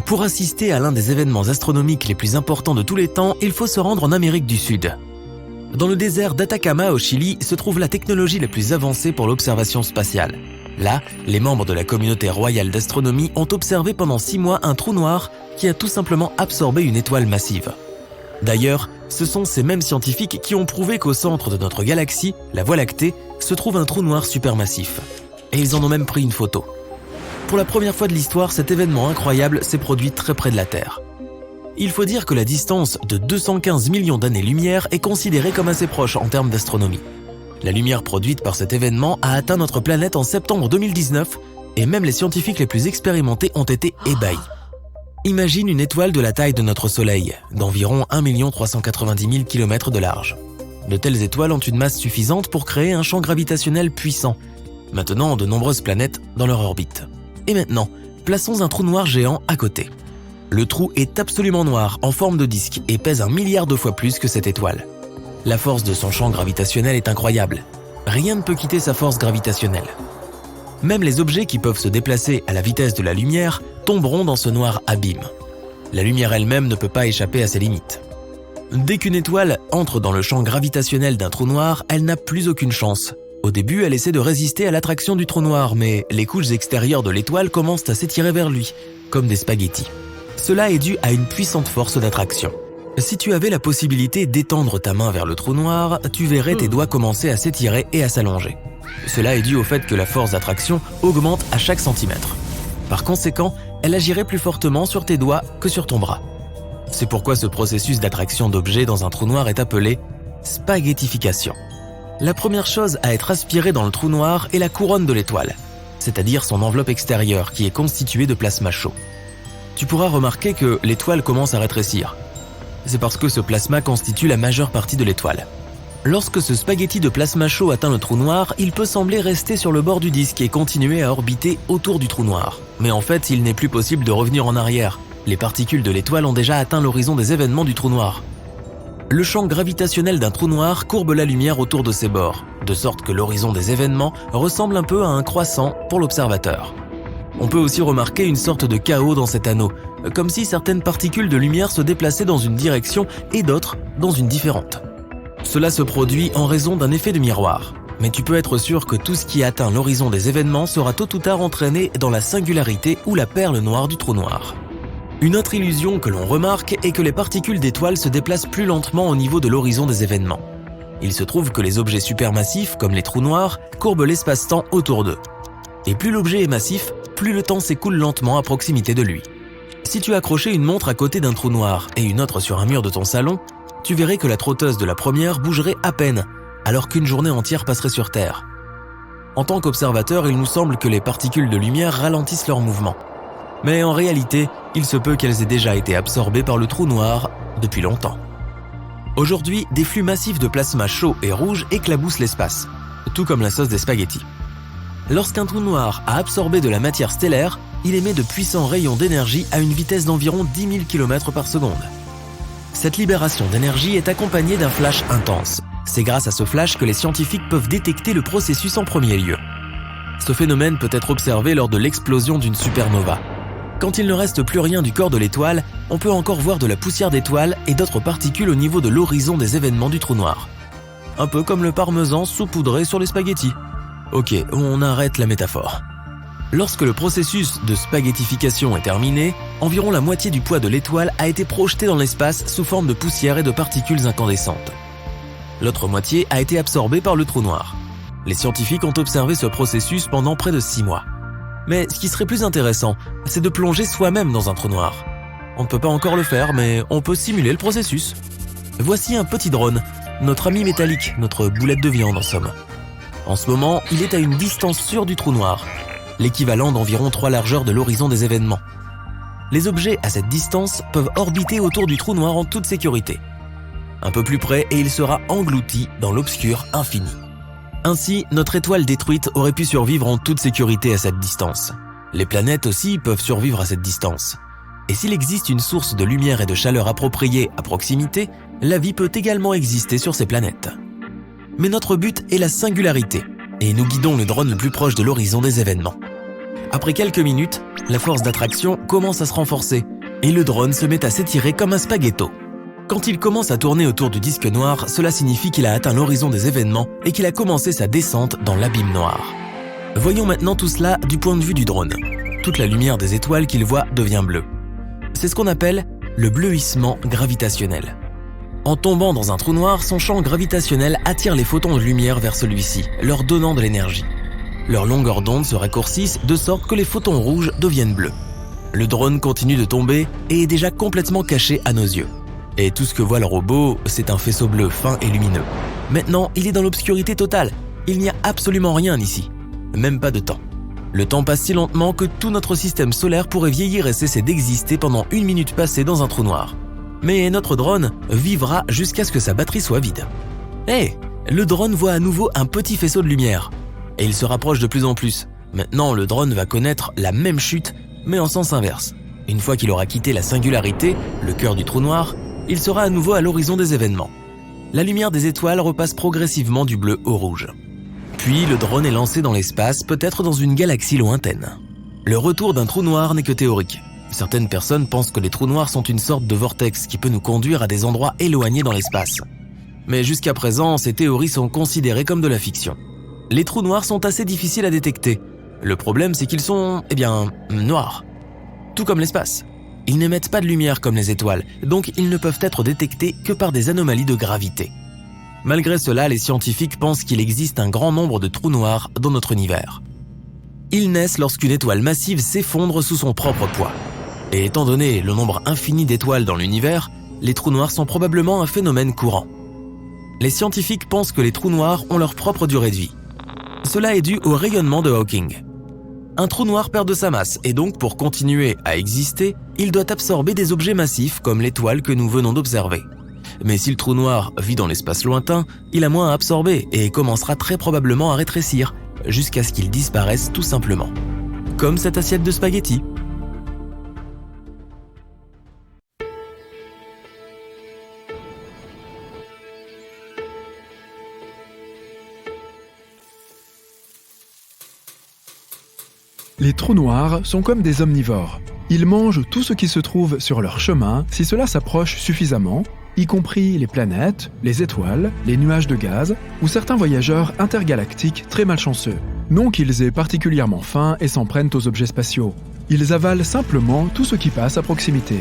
Pour assister à l'un des événements astronomiques les plus importants de tous les temps, il faut se rendre en Amérique du Sud. Dans le désert d'Atacama au Chili se trouve la technologie la plus avancée pour l'observation spatiale. Là, les membres de la communauté royale d'astronomie ont observé pendant 6 mois un trou noir qui a tout simplement absorbé une étoile massive. D'ailleurs, ce sont ces mêmes scientifiques qui ont prouvé qu'au centre de notre galaxie, la Voie lactée, se trouve un trou noir supermassif. Et ils en ont même pris une photo. Pour la première fois de l'histoire, cet événement incroyable s'est produit très près de la Terre. Il faut dire que la distance de 215 millions d'années-lumière est considérée comme assez proche en termes d'astronomie. La lumière produite par cet événement a atteint notre planète en septembre 2019 et même les scientifiques les plus expérimentés ont été ébahis. Imagine une étoile de la taille de notre Soleil, d'environ 1 390 000 km de large. De telles étoiles ont une masse suffisante pour créer un champ gravitationnel puissant, maintenant de nombreuses planètes dans leur orbite. Et maintenant, plaçons un trou noir géant à côté. Le trou est absolument noir, en forme de disque, et pèse 1 milliard de fois plus que cette étoile. La force de son champ gravitationnel est incroyable. Rien ne peut quitter sa force gravitationnelle. Même les objets qui peuvent se déplacer à la vitesse de la lumière tomberont dans ce noir abîme. La lumière elle-même ne peut pas échapper à ses limites. Dès qu'une étoile entre dans le champ gravitationnel d'un trou noir, elle n'a plus aucune chance. Au début, elle essaie de résister à l'attraction du trou noir, mais les couches extérieures de l'étoile commencent à s'étirer vers lui, comme des spaghettis. Cela est dû à une puissante force d'attraction. Si tu avais la possibilité d'étendre ta main vers le trou noir, tu verrais tes doigts commencer à s'étirer et à s'allonger. Cela est dû au fait que la force d'attraction augmente à chaque centimètre. Par conséquent, elle agirait plus fortement sur tes doigts que sur ton bras. C'est pourquoi ce processus d'attraction d'objets dans un trou noir est appelé spaghettification. La première chose à être aspirée dans le trou noir est la couronne de l'étoile, c'est-à-dire son enveloppe extérieure qui est constituée de plasma chaud. Tu pourras remarquer que l'étoile commence à rétrécir. C'est parce que ce plasma constitue la majeure partie de l'étoile. Lorsque ce spaghetti de plasma chaud atteint le trou noir, il peut sembler rester sur le bord du disque et continuer à orbiter autour du trou noir. Mais en fait, il n'est plus possible de revenir en arrière. Les particules de l'étoile ont déjà atteint l'horizon des événements du trou noir. Le champ gravitationnel d'un trou noir courbe la lumière autour de ses bords, de sorte que l'horizon des événements ressemble un peu à un croissant pour l'observateur. On peut aussi remarquer une sorte de chaos dans cet anneau, comme si certaines particules de lumière se déplaçaient dans une direction et d'autres dans une différente. Cela se produit en raison d'un effet de miroir, mais tu peux être sûr que tout ce qui atteint l'horizon des événements sera tôt ou tard entraîné dans la singularité ou la perle noire du trou noir. Une autre illusion que l'on remarque est que les particules d'étoiles se déplacent plus lentement au niveau de l'horizon des événements. Il se trouve que les objets supermassifs, comme les trous noirs, courbent l'espace-temps autour d'eux. Et plus l'objet est massif, plus le temps s'écoule lentement à proximité de lui. Si tu accrochais une montre à côté d'un trou noir et une autre sur un mur de ton salon, tu verrais que la trotteuse de la première bougerait à peine, alors qu'une journée entière passerait sur Terre. En tant qu'observateur, il nous semble que les particules de lumière ralentissent leur mouvement. Mais en réalité, il se peut qu'elles aient déjà été absorbées par le trou noir depuis longtemps. Aujourd'hui, des flux massifs de plasma chaud et rouge éclaboussent l'espace, tout comme la sauce des spaghettis. Lorsqu'un trou noir a absorbé de la matière stellaire, il émet de puissants rayons d'énergie à une vitesse d'environ 10 000 km par seconde. Cette libération d'énergie est accompagnée d'un flash intense. C'est grâce à ce flash que les scientifiques peuvent détecter le processus en premier lieu. Ce phénomène peut être observé lors de l'explosion d'une supernova. Quand il ne reste plus rien du corps de l'étoile, on peut encore voir de la poussière d'étoiles et d'autres particules au niveau de l'horizon des événements du trou noir. Un peu comme le parmesan saupoudré sur les spaghettis. Ok, on arrête la métaphore. Lorsque le processus de spaghettification est terminé, environ la moitié du poids de l'étoile a été projeté dans l'espace sous forme de poussière et de particules incandescentes. L'autre moitié a été absorbée par le trou noir. Les scientifiques ont observé ce processus pendant près de 6 mois. Mais ce qui serait plus intéressant, c'est de plonger soi-même dans un trou noir. On ne peut pas encore le faire, mais on peut simuler le processus. Voici un petit drone, notre ami métallique, notre boulette de viande en somme. En ce moment, il est à une distance sûre du trou noir, l'équivalent d'environ 3 largeurs de l'horizon des événements. Les objets à cette distance peuvent orbiter autour du trou noir en toute sécurité. Un peu plus près et il sera englouti dans l'obscur infini. Ainsi, notre étoile détruite aurait pu survivre en toute sécurité à cette distance. Les planètes aussi peuvent survivre à cette distance. Et s'il existe une source de lumière et de chaleur appropriée à proximité, la vie peut également exister sur ces planètes. Mais notre but est la singularité, et nous guidons le drone le plus proche de l'horizon des événements. Après quelques minutes, la force d'attraction commence à se renforcer, et le drone se met à s'étirer comme un spaghetto. Quand il commence à tourner autour du disque noir, cela signifie qu'il a atteint l'horizon des événements et qu'il a commencé sa descente dans l'abîme noir. Voyons maintenant tout cela du point de vue du drone. Toute la lumière des étoiles qu'il voit devient bleue. C'est ce qu'on appelle le bleuissement gravitationnel. En tombant dans un trou noir, son champ gravitationnel attire les photons de lumière vers celui-ci, leur donnant de l'énergie. Leurs longueurs d'onde se raccourcissent de sorte que les photons rouges deviennent bleus. Le drone continue de tomber et est déjà complètement caché à nos yeux. Et tout ce que voit le robot, c'est un faisceau bleu fin et lumineux. Maintenant, il est dans l'obscurité totale. Il n'y a absolument rien ici. Même pas de temps. Le temps passe si lentement que tout notre système solaire pourrait vieillir et cesser d'exister pendant 1 minute passée dans un trou noir. Mais notre drone vivra jusqu'à ce que sa batterie soit vide. Hé, le drone voit à nouveau un petit faisceau de lumière. Et il se rapproche de plus en plus. Maintenant, le drone va connaître la même chute, mais en sens inverse. Une fois qu'il aura quitté la singularité, le cœur du trou noir, il sera à nouveau à l'horizon des événements. La lumière des étoiles repasse progressivement du bleu au rouge. Puis le drone est lancé dans l'espace, peut-être dans une galaxie lointaine. Le retour d'un trou noir n'est que théorique. Certaines personnes pensent que les trous noirs sont une sorte de vortex qui peut nous conduire à des endroits éloignés dans l'espace. Mais jusqu'à présent, ces théories sont considérées comme de la fiction. Les trous noirs sont assez difficiles à détecter. Le problème, c'est qu'ils sont, noirs. Tout comme l'espace. Ils n'émettent pas de lumière comme les étoiles, donc ils ne peuvent être détectés que par des anomalies de gravité. Malgré cela, les scientifiques pensent qu'il existe un grand nombre de trous noirs dans notre univers. Ils naissent lorsqu'une étoile massive s'effondre sous son propre poids. Et étant donné le nombre infini d'étoiles dans l'univers, les trous noirs sont probablement un phénomène courant. Les scientifiques pensent que les trous noirs ont leur propre durée de vie. Cela est dû au rayonnement de Hawking. Un trou noir perd de sa masse et donc pour continuer à exister, il doit absorber des objets massifs comme l'étoile que nous venons d'observer. Mais si le trou noir vit dans l'espace lointain, il a moins à absorber et commencera très probablement à rétrécir jusqu'à ce qu'il disparaisse tout simplement. Comme cette assiette de spaghettis. Les trous noirs sont comme des omnivores. Ils mangent tout ce qui se trouve sur leur chemin si cela s'approche suffisamment, y compris les planètes, les étoiles, les nuages de gaz ou certains voyageurs intergalactiques très malchanceux. Non qu'ils aient particulièrement faim et s'en prennent aux objets spatiaux. Ils avalent simplement tout ce qui passe à proximité.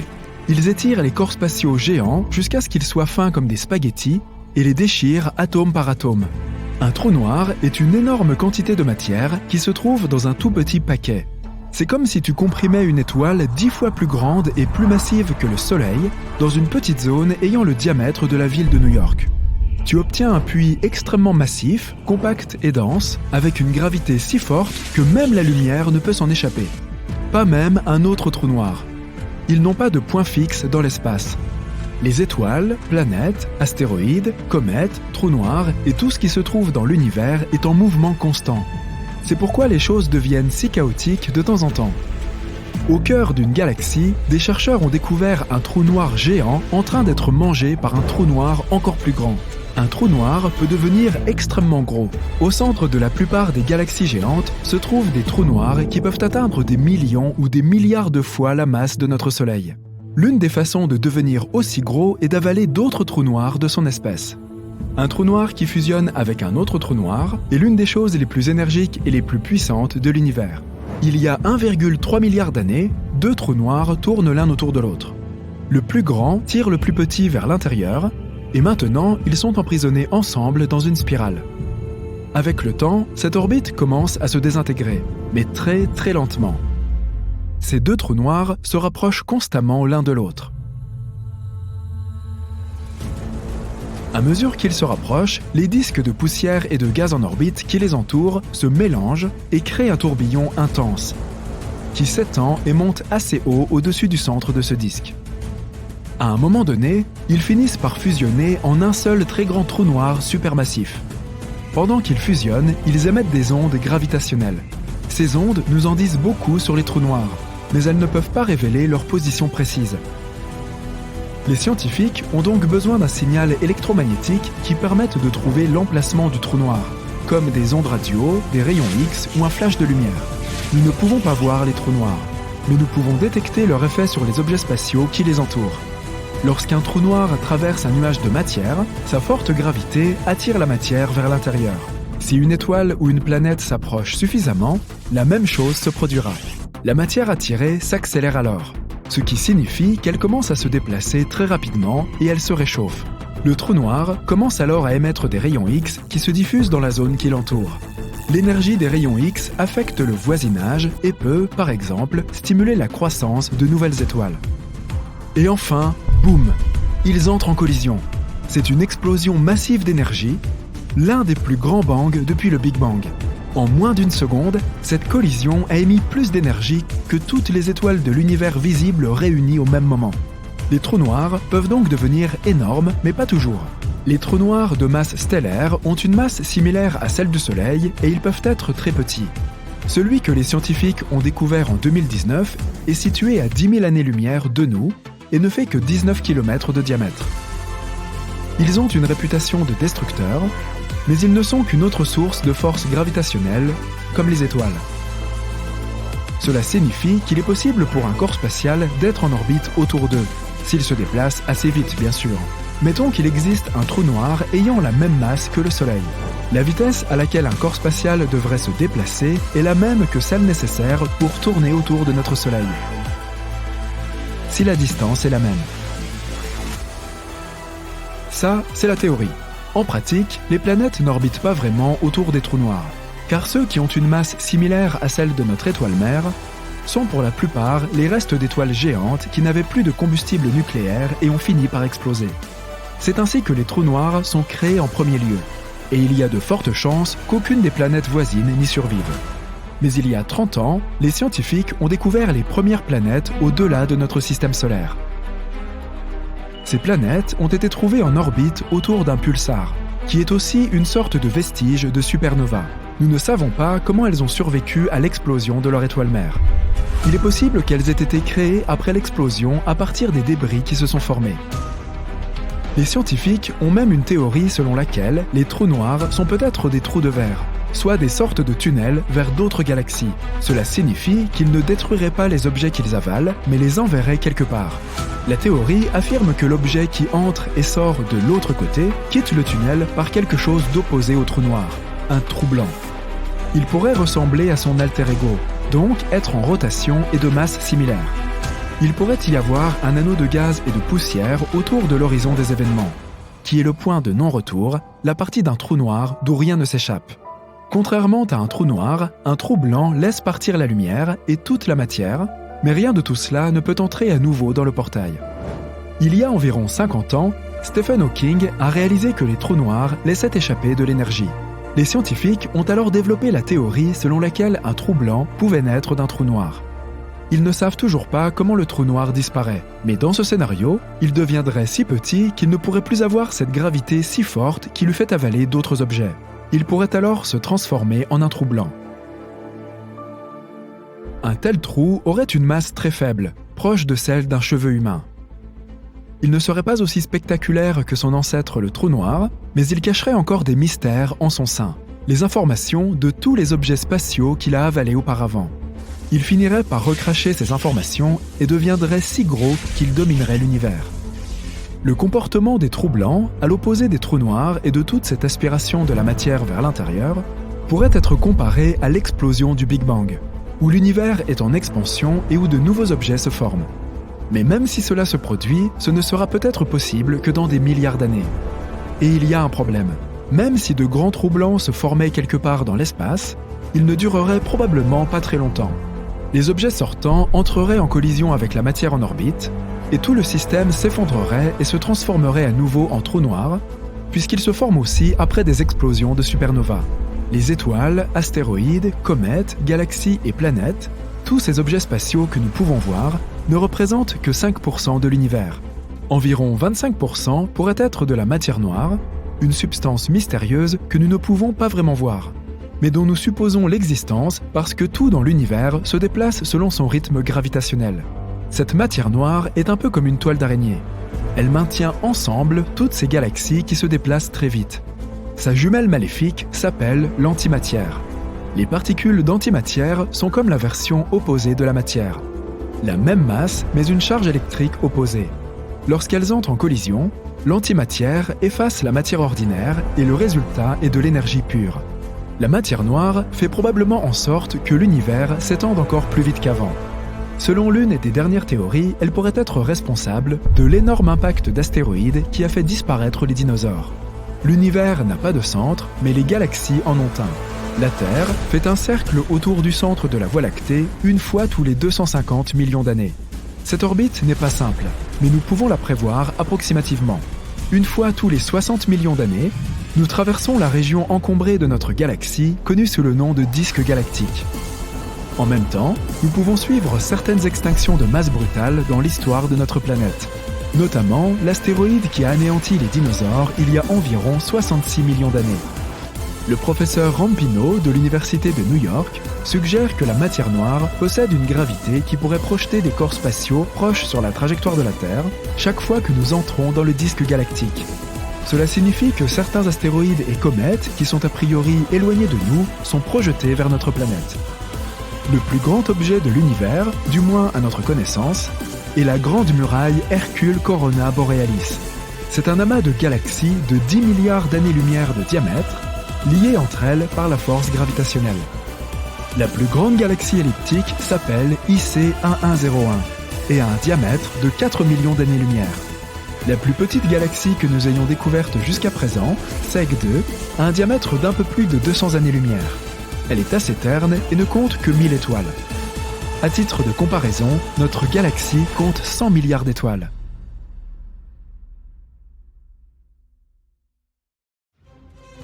Ils étirent les corps spatiaux géants jusqu'à ce qu'ils soient fins comme des spaghettis et les déchirent atome par atome. Un trou noir est une énorme quantité de matière qui se trouve dans un tout petit paquet. C'est comme si tu comprimais une étoile 10 fois plus grande et plus massive que le Soleil dans une petite zone ayant le diamètre de la ville de New York. Tu obtiens un puits extrêmement massif, compact et dense, avec une gravité si forte que même la lumière ne peut s'en échapper. Pas même un autre trou noir. Ils n'ont pas de point fixe dans l'espace. Les étoiles, planètes, astéroïdes, comètes, trous noirs et tout ce qui se trouve dans l'univers est en mouvement constant. C'est pourquoi les choses deviennent si chaotiques de temps en temps. Au cœur d'une galaxie, des chercheurs ont découvert un trou noir géant en train d'être mangé par un trou noir encore plus grand. Un trou noir peut devenir extrêmement gros. Au centre de la plupart des galaxies géantes se trouvent des trous noirs qui peuvent atteindre des millions ou des milliards de fois la masse de notre Soleil. L'une des façons de devenir aussi gros est d'avaler d'autres trous noirs de son espèce. Un trou noir qui fusionne avec un autre trou noir est l'une des choses les plus énergiques et les plus puissantes de l'univers. Il y a 1,3 milliard d'années, 2 trous noirs tournent l'un autour de l'autre. Le plus grand tire le plus petit vers l'intérieur, et maintenant ils sont emprisonnés ensemble dans une spirale. Avec le temps, cette orbite commence à se désintégrer, mais très très lentement. Ces 2 trous noirs se rapprochent constamment l'un de l'autre. À mesure qu'ils se rapprochent, les disques de poussière et de gaz en orbite qui les entourent se mélangent et créent un tourbillon intense, qui s'étend et monte assez haut au-dessus du centre de ce disque. À un moment donné, ils finissent par fusionner en un seul très grand trou noir supermassif. Pendant qu'ils fusionnent, ils émettent des ondes gravitationnelles. Ces ondes nous en disent beaucoup sur les trous noirs, mais elles ne peuvent pas révéler leur position précise. Les scientifiques ont donc besoin d'un signal électromagnétique qui permette de trouver l'emplacement du trou noir, comme des ondes radio, des rayons X ou un flash de lumière. Nous ne pouvons pas voir les trous noirs. mais nous pouvons détecter leur effet sur les objets spatiaux qui les entourent. Lorsqu'un trou noir traverse un nuage de matière, sa forte gravité attire la matière vers l'intérieur. Si une étoile ou une planète s'approche suffisamment, la même chose se produira. La matière attirée s'accélère alors, ce qui signifie qu'elle commence à se déplacer très rapidement et elle se réchauffe. Le trou noir commence alors à émettre des rayons X qui se diffusent dans la zone qui l'entoure. L'énergie des rayons X affecte le voisinage et peut, par exemple, stimuler la croissance de nouvelles étoiles. Et enfin, boum, ils entrent en collision. C'est une explosion massive d'énergie, l'un des plus grands bangs depuis le Big Bang. En moins d'une seconde, cette collision a émis plus d'énergie que toutes les étoiles de l'univers visible réunies au même moment. Les trous noirs peuvent donc devenir énormes, mais pas toujours. Les trous noirs de masse stellaire ont une masse similaire à celle du Soleil et ils peuvent être très petits. Celui que les scientifiques ont découvert en 2019 est situé à 10 000 années-lumière de nous et ne fait que 19 km de diamètre. Ils ont une réputation de destructeurs, mais ils ne sont qu'une autre source de force gravitationnelle, comme les étoiles. Cela signifie qu'il est possible pour un corps spatial d'être en orbite autour d'eux, s'il se déplace assez vite bien sûr. Mettons qu'il existe un trou noir ayant la même masse que le Soleil. La vitesse à laquelle un corps spatial devrait se déplacer est la même que celle nécessaire pour tourner autour de notre Soleil, si la distance est la même. Ça, c'est la théorie. En pratique, les planètes n'orbitent pas vraiment autour des trous noirs, car ceux qui ont une masse similaire à celle de notre étoile mère sont pour la plupart les restes d'étoiles géantes qui n'avaient plus de combustible nucléaire et ont fini par exploser. C'est ainsi que les trous noirs sont créés en premier lieu, et il y a de fortes chances qu'aucune des planètes voisines n'y survive. Mais il y a 30 ans, les scientifiques ont découvert les premières planètes au-delà de notre système solaire. Ces planètes ont été trouvées en orbite autour d'un pulsar, qui est aussi une sorte de vestige de supernova. Nous ne savons pas comment elles ont survécu à l'explosion de leur étoile mère. Il est possible qu'elles aient été créées après l'explosion à partir des débris qui se sont formés. Les scientifiques ont même une théorie selon laquelle les trous noirs sont peut-être des trous de verre, soit des sortes de tunnels vers d'autres galaxies. Cela signifie qu'ils ne détruiraient pas les objets qu'ils avalent, mais les enverraient quelque part. La théorie affirme que l'objet qui entre et sort de l'autre côté quitte le tunnel par quelque chose d'opposé au trou noir, un trou blanc. Il pourrait ressembler à son alter ego, donc être en rotation et de masse similaire. Il pourrait y avoir un anneau de gaz et de poussière autour de l'horizon des événements, qui est le point de non-retour, la partie d'un trou noir d'où rien ne s'échappe. Contrairement à un trou noir, un trou blanc laisse partir la lumière et toute la matière, mais rien de tout cela ne peut entrer à nouveau dans le portail. Il y a environ 50 ans, Stephen Hawking a réalisé que les trous noirs laissaient échapper de l'énergie. Les scientifiques ont alors développé la théorie selon laquelle un trou blanc pouvait naître d'un trou noir. Ils ne savent toujours pas comment le trou noir disparaît, mais dans ce scénario, il deviendrait si petit qu'il ne pourrait plus avoir cette gravité si forte qui lui fait avaler d'autres objets. Il pourrait alors se transformer en un trou blanc. Un tel trou aurait une masse très faible, proche de celle d'un cheveu humain. Il ne serait pas aussi spectaculaire que son ancêtre le trou noir, mais il cacherait encore des mystères en son sein, les informations de tous les objets spatiaux qu'il a avalés auparavant. Il finirait par recracher ces informations et deviendrait si gros qu'il dominerait l'univers. Le comportement des trous blancs, à l'opposé des trous noirs et de toute cette aspiration de la matière vers l'intérieur, pourrait être comparé à l'explosion du Big Bang, où l'univers est en expansion et où de nouveaux objets se forment. Mais même si cela se produit, ce ne sera peut-être possible que dans des milliards d'années. Et il y a un problème. Même si de grands trous blancs se formaient quelque part dans l'espace, ils ne dureraient probablement pas très longtemps. Les objets sortants entreraient en collision avec la matière en orbite, et tout le système s'effondrerait et se transformerait à nouveau en trou noir, puisqu'il se forme aussi après des explosions de supernovas. Les étoiles, astéroïdes, comètes, galaxies et planètes, tous ces objets spatiaux que nous pouvons voir, ne représentent que 5% de l'univers. Environ 25% pourraient être de la matière noire, une substance mystérieuse que nous ne pouvons pas vraiment voir, mais dont nous supposons l'existence parce que tout dans l'univers se déplace selon son rythme gravitationnel. Cette matière noire est un peu comme une toile d'araignée. Elle maintient ensemble toutes ces galaxies qui se déplacent très vite. Sa jumelle maléfique s'appelle l'antimatière. Les particules d'antimatière sont comme la version opposée de la matière. la même masse mais une charge électrique opposée. Lorsqu'elles entrent en collision, l'antimatière efface la matière ordinaire et le résultat est de l'énergie pure. La matière noire fait probablement en sorte que l'univers s'étende encore plus vite qu'avant. Selon l'une des dernières théories, elle pourrait être responsable de l'énorme impact d'astéroïdes qui a fait disparaître les dinosaures. L'univers n'a pas de centre, mais les galaxies en ont un. La Terre fait un cercle autour du centre de la Voie lactée une fois tous les 250 millions d'années. Cette orbite n'est pas simple, mais nous pouvons la prévoir approximativement. Une fois tous les 60 millions d'années, nous traversons la région encombrée de notre galaxie, connue sous le nom de disque galactique. En même temps, nous pouvons suivre certaines extinctions de masse brutale dans l'histoire de notre planète. Notamment l'astéroïde qui a anéanti les dinosaures il y a environ 66 millions d'années. Le professeur Rampino de l'Université de New York suggère que la matière noire possède une gravité qui pourrait projeter des corps spatiaux proches sur la trajectoire de la Terre chaque fois que nous entrons dans le disque galactique. Cela signifie que certains astéroïdes et comètes qui sont a priori éloignés de nous sont projetés vers notre planète. Le plus grand objet de l'univers, du moins à notre connaissance, est la Grande Muraille Hercule Corona Borealis. C'est un amas de galaxies de 10 milliards d'années-lumière de diamètre, liées entre elles par la force gravitationnelle. La plus grande galaxie elliptique s'appelle IC1101 et a un diamètre de 4 millions d'années-lumière. La plus petite galaxie que nous ayons découverte jusqu'à présent, SEG2, a un diamètre d'un peu plus de 200 années-lumière. Elle est assez terne et ne compte que 1000 étoiles. À titre de comparaison, notre galaxie compte 100 milliards d'étoiles.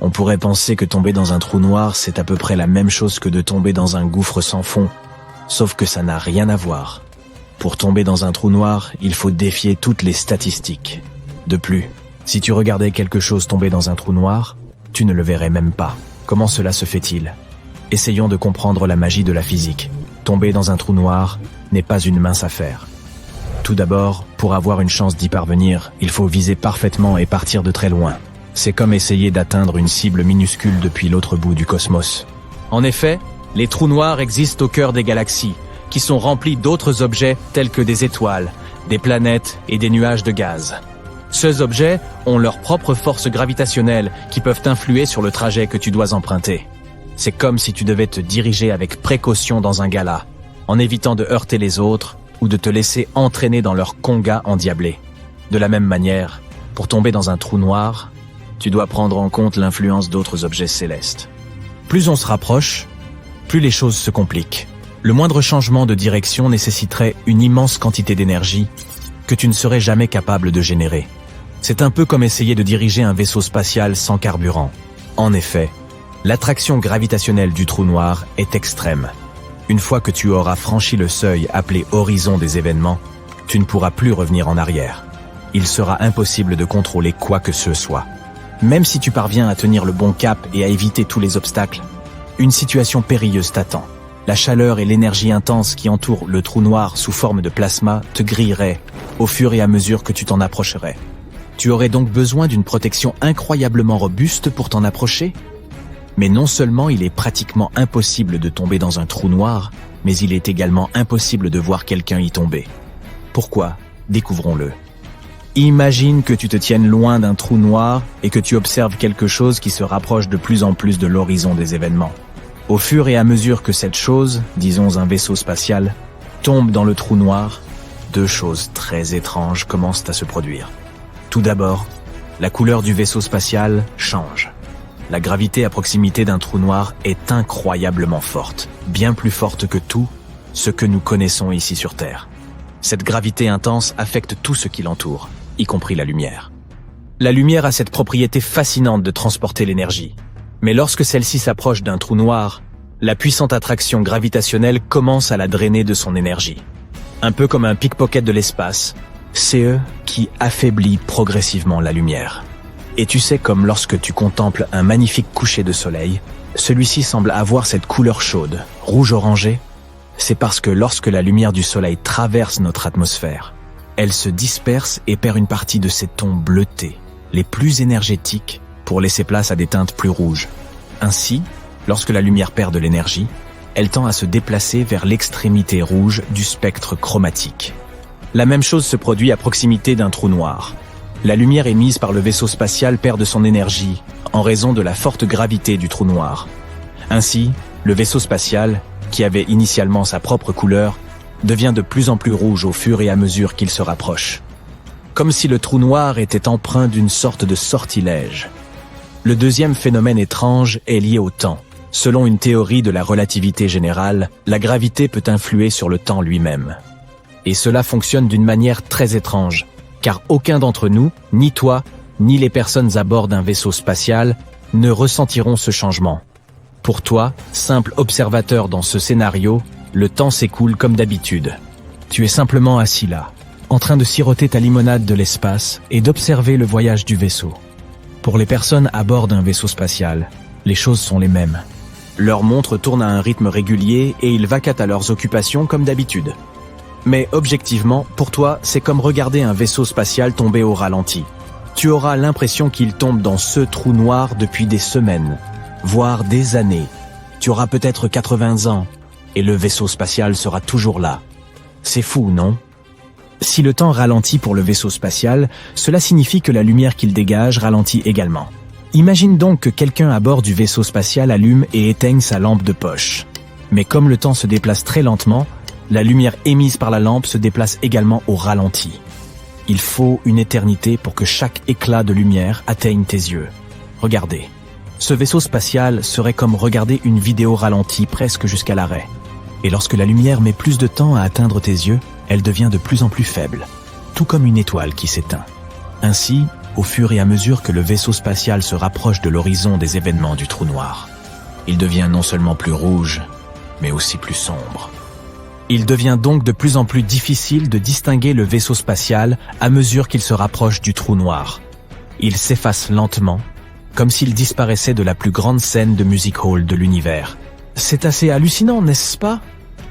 On pourrait penser que tomber dans un trou noir, c'est à peu près la même chose que de tomber dans un gouffre sans fond, sauf que ça n'a rien à voir. Pour tomber dans un trou noir, il faut défier toutes les statistiques. De plus, si tu regardais quelque chose tomber dans un trou noir, tu ne le verrais même pas. Comment cela se fait-il ? Essayons de comprendre la magie de la physique. Tomber dans un trou noir n'est pas une mince affaire. Tout d'abord, pour avoir une chance d'y parvenir, il faut viser parfaitement et partir de très loin. C'est comme essayer d'atteindre une cible minuscule depuis l'autre bout du cosmos. En effet, les trous noirs existent au cœur des galaxies, qui sont remplis d'autres objets tels que des étoiles, des planètes et des nuages de gaz. Ces objets ont leur propre force gravitationnelle qui peuvent influer sur le trajet que tu dois emprunter. C'est comme si tu devais te diriger avec précaution dans un gala, en évitant de heurter les autres ou de te laisser entraîner dans leur conga endiablé. De la même manière, pour tomber dans un trou noir, tu dois prendre en compte l'influence d'autres objets célestes. Plus on se rapproche, plus les choses se compliquent. Le moindre changement de direction nécessiterait une immense quantité d'énergie que tu ne serais jamais capable de générer. C'est un peu comme essayer de diriger un vaisseau spatial sans carburant. En effet, l'attraction gravitationnelle du trou noir est extrême. Une fois que tu auras franchi le seuil appelé horizon des événements, tu ne pourras plus revenir en arrière. Il sera impossible de contrôler quoi que ce soit. Même si tu parviens à tenir le bon cap et à éviter tous les obstacles, une situation périlleuse t'attend. La chaleur et l'énergie intense qui entourent le trou noir sous forme de plasma te grilleraient au fur et à mesure que tu t'en approcherais. Tu aurais donc besoin d'une protection incroyablement robuste pour t'en approcher. Mais non seulement il est pratiquement impossible de tomber dans un trou noir, mais il est également impossible de voir quelqu'un y tomber. Pourquoi ? Découvrons-le. Imagine que tu te tiennes loin d'un trou noir et que tu observes quelque chose qui se rapproche de plus en plus de l'horizon des événements. Au fur et à mesure que cette chose, disons un vaisseau spatial, tombe dans le trou noir, deux choses très étranges commencent à se produire. Tout d'abord, la couleur du vaisseau spatial change. La gravité à proximité d'un trou noir est incroyablement forte, bien plus forte que tout ce que nous connaissons ici sur Terre. Cette gravité intense affecte tout ce qui l'entoure, y compris la lumière. La lumière a cette propriété fascinante de transporter l'énergie. Mais lorsque celle-ci s'approche d'un trou noir, la puissante attraction gravitationnelle commence à la drainer de son énergie. Un peu comme un pickpocket de l'espace, c'est qui affaiblit progressivement la lumière. Et tu sais, comme lorsque tu contemples un magnifique coucher de soleil, celui-ci semble avoir cette couleur chaude, rouge-orangé. C'est parce que lorsque la lumière du soleil traverse notre atmosphère, elle se disperse et perd une partie de ses tons bleutés, les plus énergétiques, pour laisser place à des teintes plus rouges. Ainsi, lorsque la lumière perd de l'énergie, elle tend à se déplacer vers l'extrémité rouge du spectre chromatique. La même chose se produit à proximité d'un trou noir. La lumière émise par le vaisseau spatial perd de son énergie en raison de la forte gravité du trou noir. Ainsi, le vaisseau spatial, qui avait initialement sa propre couleur, devient de plus en plus rouge au fur et à mesure qu'il se rapproche. Comme si le trou noir était empreint d'une sorte de sortilège. Le deuxième phénomène étrange est lié au temps. Selon une théorie de la relativité générale, la gravité peut influer sur le temps lui-même. Et cela fonctionne d'une manière très étrange, car aucun d'entre nous, ni toi, ni les personnes à bord d'un vaisseau spatial, ne ressentiront ce changement. Pour toi, simple observateur dans ce scénario, le temps s'écoule comme d'habitude. Tu es simplement assis là, en train de siroter ta limonade de l'espace et d'observer le voyage du vaisseau. Pour les personnes à bord d'un vaisseau spatial, les choses sont les mêmes. Leur montre tourne à un rythme régulier et ils vaquent à leurs occupations comme d'habitude. Mais objectivement, pour toi, c'est comme regarder un vaisseau spatial tomber au ralenti. Tu auras l'impression qu'il tombe dans ce trou noir depuis des semaines, voire des années. Tu auras peut-être 80 ans, et le vaisseau spatial sera toujours là. C'est fou, non? Si le temps ralentit pour le vaisseau spatial, cela signifie que la lumière qu'il dégage ralentit également. Imagine donc que quelqu'un à bord du vaisseau spatial allume et éteigne sa lampe de poche. Mais comme le temps se déplace très lentement, la lumière émise par la lampe se déplace également au ralenti. Il faut une éternité pour que chaque éclat de lumière atteigne tes yeux. Regardez. Ce vaisseau spatial serait comme regarder une vidéo ralentie presque jusqu'à l'arrêt. Et lorsque la lumière met plus de temps à atteindre tes yeux, elle devient de plus en plus faible, tout comme une étoile qui s'éteint. Ainsi, au fur et à mesure que le vaisseau spatial se rapproche de l'horizon des événements du trou noir, il devient non seulement plus rouge, mais aussi plus sombre. Il devient donc de plus en plus difficile de distinguer le vaisseau spatial à mesure qu'il se rapproche du trou noir. Il s'efface lentement, comme s'il disparaissait de la plus grande scène de music hall de l'univers. C'est assez hallucinant, n'est-ce pas?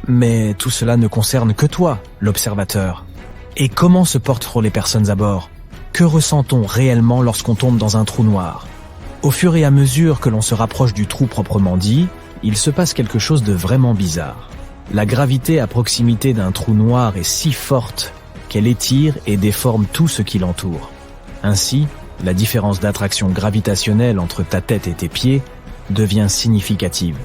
Mais tout cela ne concerne que toi, l'observateur. Et comment se portent les personnes à bord? Que ressent-on réellement lorsqu'on tombe dans un trou noir? Au fur et à mesure que l'on se rapproche du trou proprement dit, il se passe quelque chose de vraiment bizarre. La gravité à proximité d'un trou noir est si forte qu'elle étire et déforme tout ce qui l'entoure. Ainsi, la différence d'attraction gravitationnelle entre ta tête et tes pieds devient significative.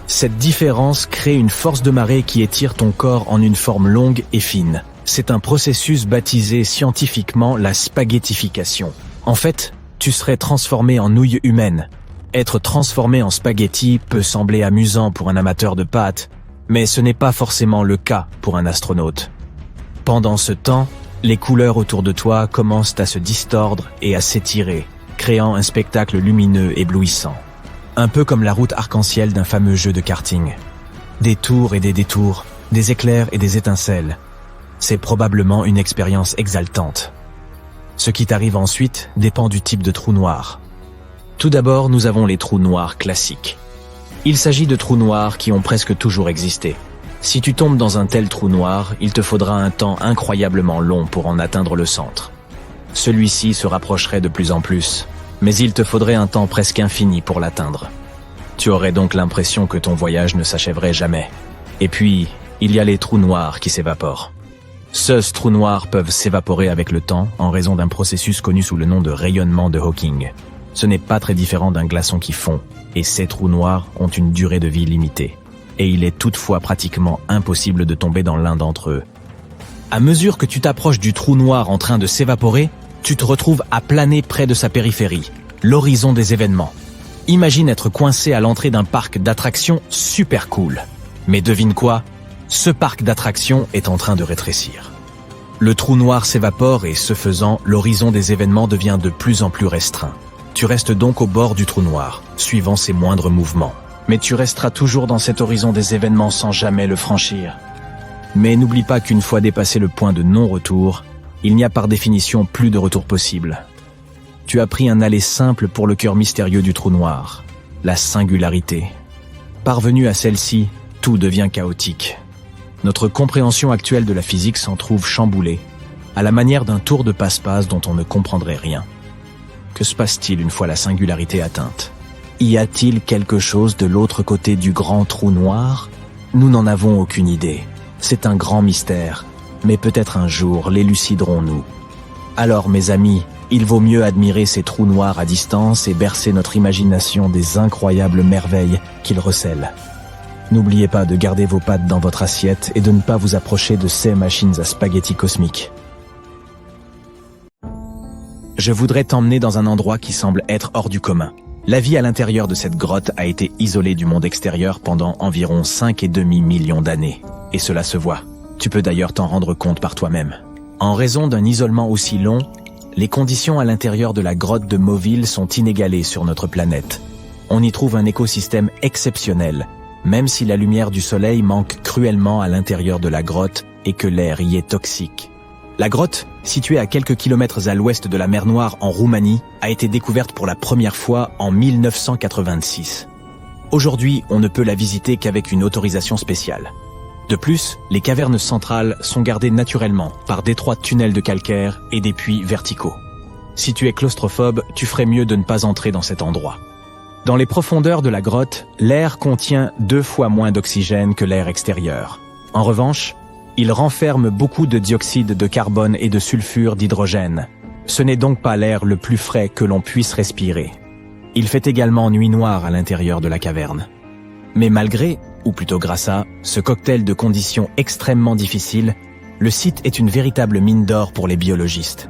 Cette différence crée une force de marée qui étire ton corps en une forme longue et fine. C'est un processus baptisé scientifiquement la spaghettification. En fait, tu serais transformé en nouille humaine. Être transformé en spaghetti peut sembler amusant pour un amateur de pâtes, mais ce n'est pas forcément le cas pour un astronaute. Pendant ce temps, les couleurs autour de toi commencent à se distordre et à s'étirer, créant un spectacle lumineux éblouissant. Un peu comme la route arc-en-ciel d'un fameux jeu de karting. Des tours et des détours, des éclairs et des étincelles. C'est probablement une expérience exaltante. Ce qui t'arrive ensuite dépend du type de trou noir. Tout d'abord, nous avons les trous noirs classiques. Il s'agit de trous noirs qui ont presque toujours existé. Si tu tombes dans un tel trou noir, il te faudra un temps incroyablement long pour en atteindre le centre. Celui-ci se rapprocherait de plus en plus, mais il te faudrait un temps presque infini pour l'atteindre. Tu aurais donc l'impression que ton voyage ne s'achèverait jamais. Et puis, il y a les trous noirs qui s'évaporent. Ces trous noirs peuvent s'évaporer avec le temps en raison d'un processus connu sous le nom de rayonnement de Hawking. Ce n'est pas très différent d'un glaçon qui fond, et ces trous noirs ont une durée de vie limitée. Et il est toutefois pratiquement impossible de tomber dans l'un d'entre eux. À mesure que tu t'approches du trou noir en train de s'évaporer, tu te retrouves à planer près de sa périphérie, l'horizon des événements. Imagine être coincé à l'entrée d'un parc d'attractions super cool. Mais devine quoi? Ce parc d'attractions est en train de rétrécir. Le trou noir s'évapore et, ce faisant, l'horizon des événements devient de plus en plus restreint. Tu restes donc au bord du trou noir, suivant ses moindres mouvements. Mais tu resteras toujours dans cet horizon des événements sans jamais le franchir. Mais n'oublie pas qu'une fois dépassé le point de non-retour, il n'y a par définition plus de retour possible. Tu as pris un aller simple pour le cœur mystérieux du trou noir, la singularité. Parvenu à celle-ci, tout devient chaotique. Notre compréhension actuelle de la physique s'en trouve chamboulée, à la manière d'un tour de passe-passe dont on ne comprendrait rien. Que se passe-t-il une fois la singularité atteinte? Y a-t-il quelque chose de l'autre côté du grand trou noir? Nous n'en avons aucune idée. C'est un grand mystère, mais peut-être un jour l'éluciderons-nous. Alors mes amis, il vaut mieux admirer ces trous noirs à distance et bercer notre imagination des incroyables merveilles qu'ils recèlent. N'oubliez pas de garder vos pattes dans votre assiette et de ne pas vous approcher de ces machines à spaghettis cosmiques. Je voudrais t'emmener dans un endroit qui semble être hors du commun. La vie à l'intérieur de cette grotte a été isolée du monde extérieur pendant environ 5,5 millions d'années. Et cela se voit. Tu peux d'ailleurs t'en rendre compte par toi-même. En raison d'un isolement aussi long, les conditions à l'intérieur de la grotte de Mauville sont inégalées sur notre planète. On y trouve un écosystème exceptionnel, même si la lumière du soleil manque cruellement à l'intérieur de la grotte et que l'air y est toxique. La grotte, située à quelques kilomètres à l'ouest de la mer Noire en Roumanie, a été découverte pour la première fois en 1986. Aujourd'hui, on ne peut la visiter qu'avec une autorisation spéciale. De plus, les cavernes centrales sont gardées naturellement par d'étroits tunnels de calcaire et des puits verticaux. Si tu es claustrophobe, tu ferais mieux de ne pas entrer dans cet endroit. Dans les profondeurs de la grotte, l'air contient 2 fois moins d'oxygène que l'air extérieur. En revanche, il renferme beaucoup de dioxyde de carbone et de sulfure d'hydrogène. Ce n'est donc pas l'air le plus frais que l'on puisse respirer. Il fait également nuit noire à l'intérieur de la caverne. Mais malgré, ou plutôt grâce à, ce cocktail de conditions extrêmement difficiles, le site est une véritable mine d'or pour les biologistes.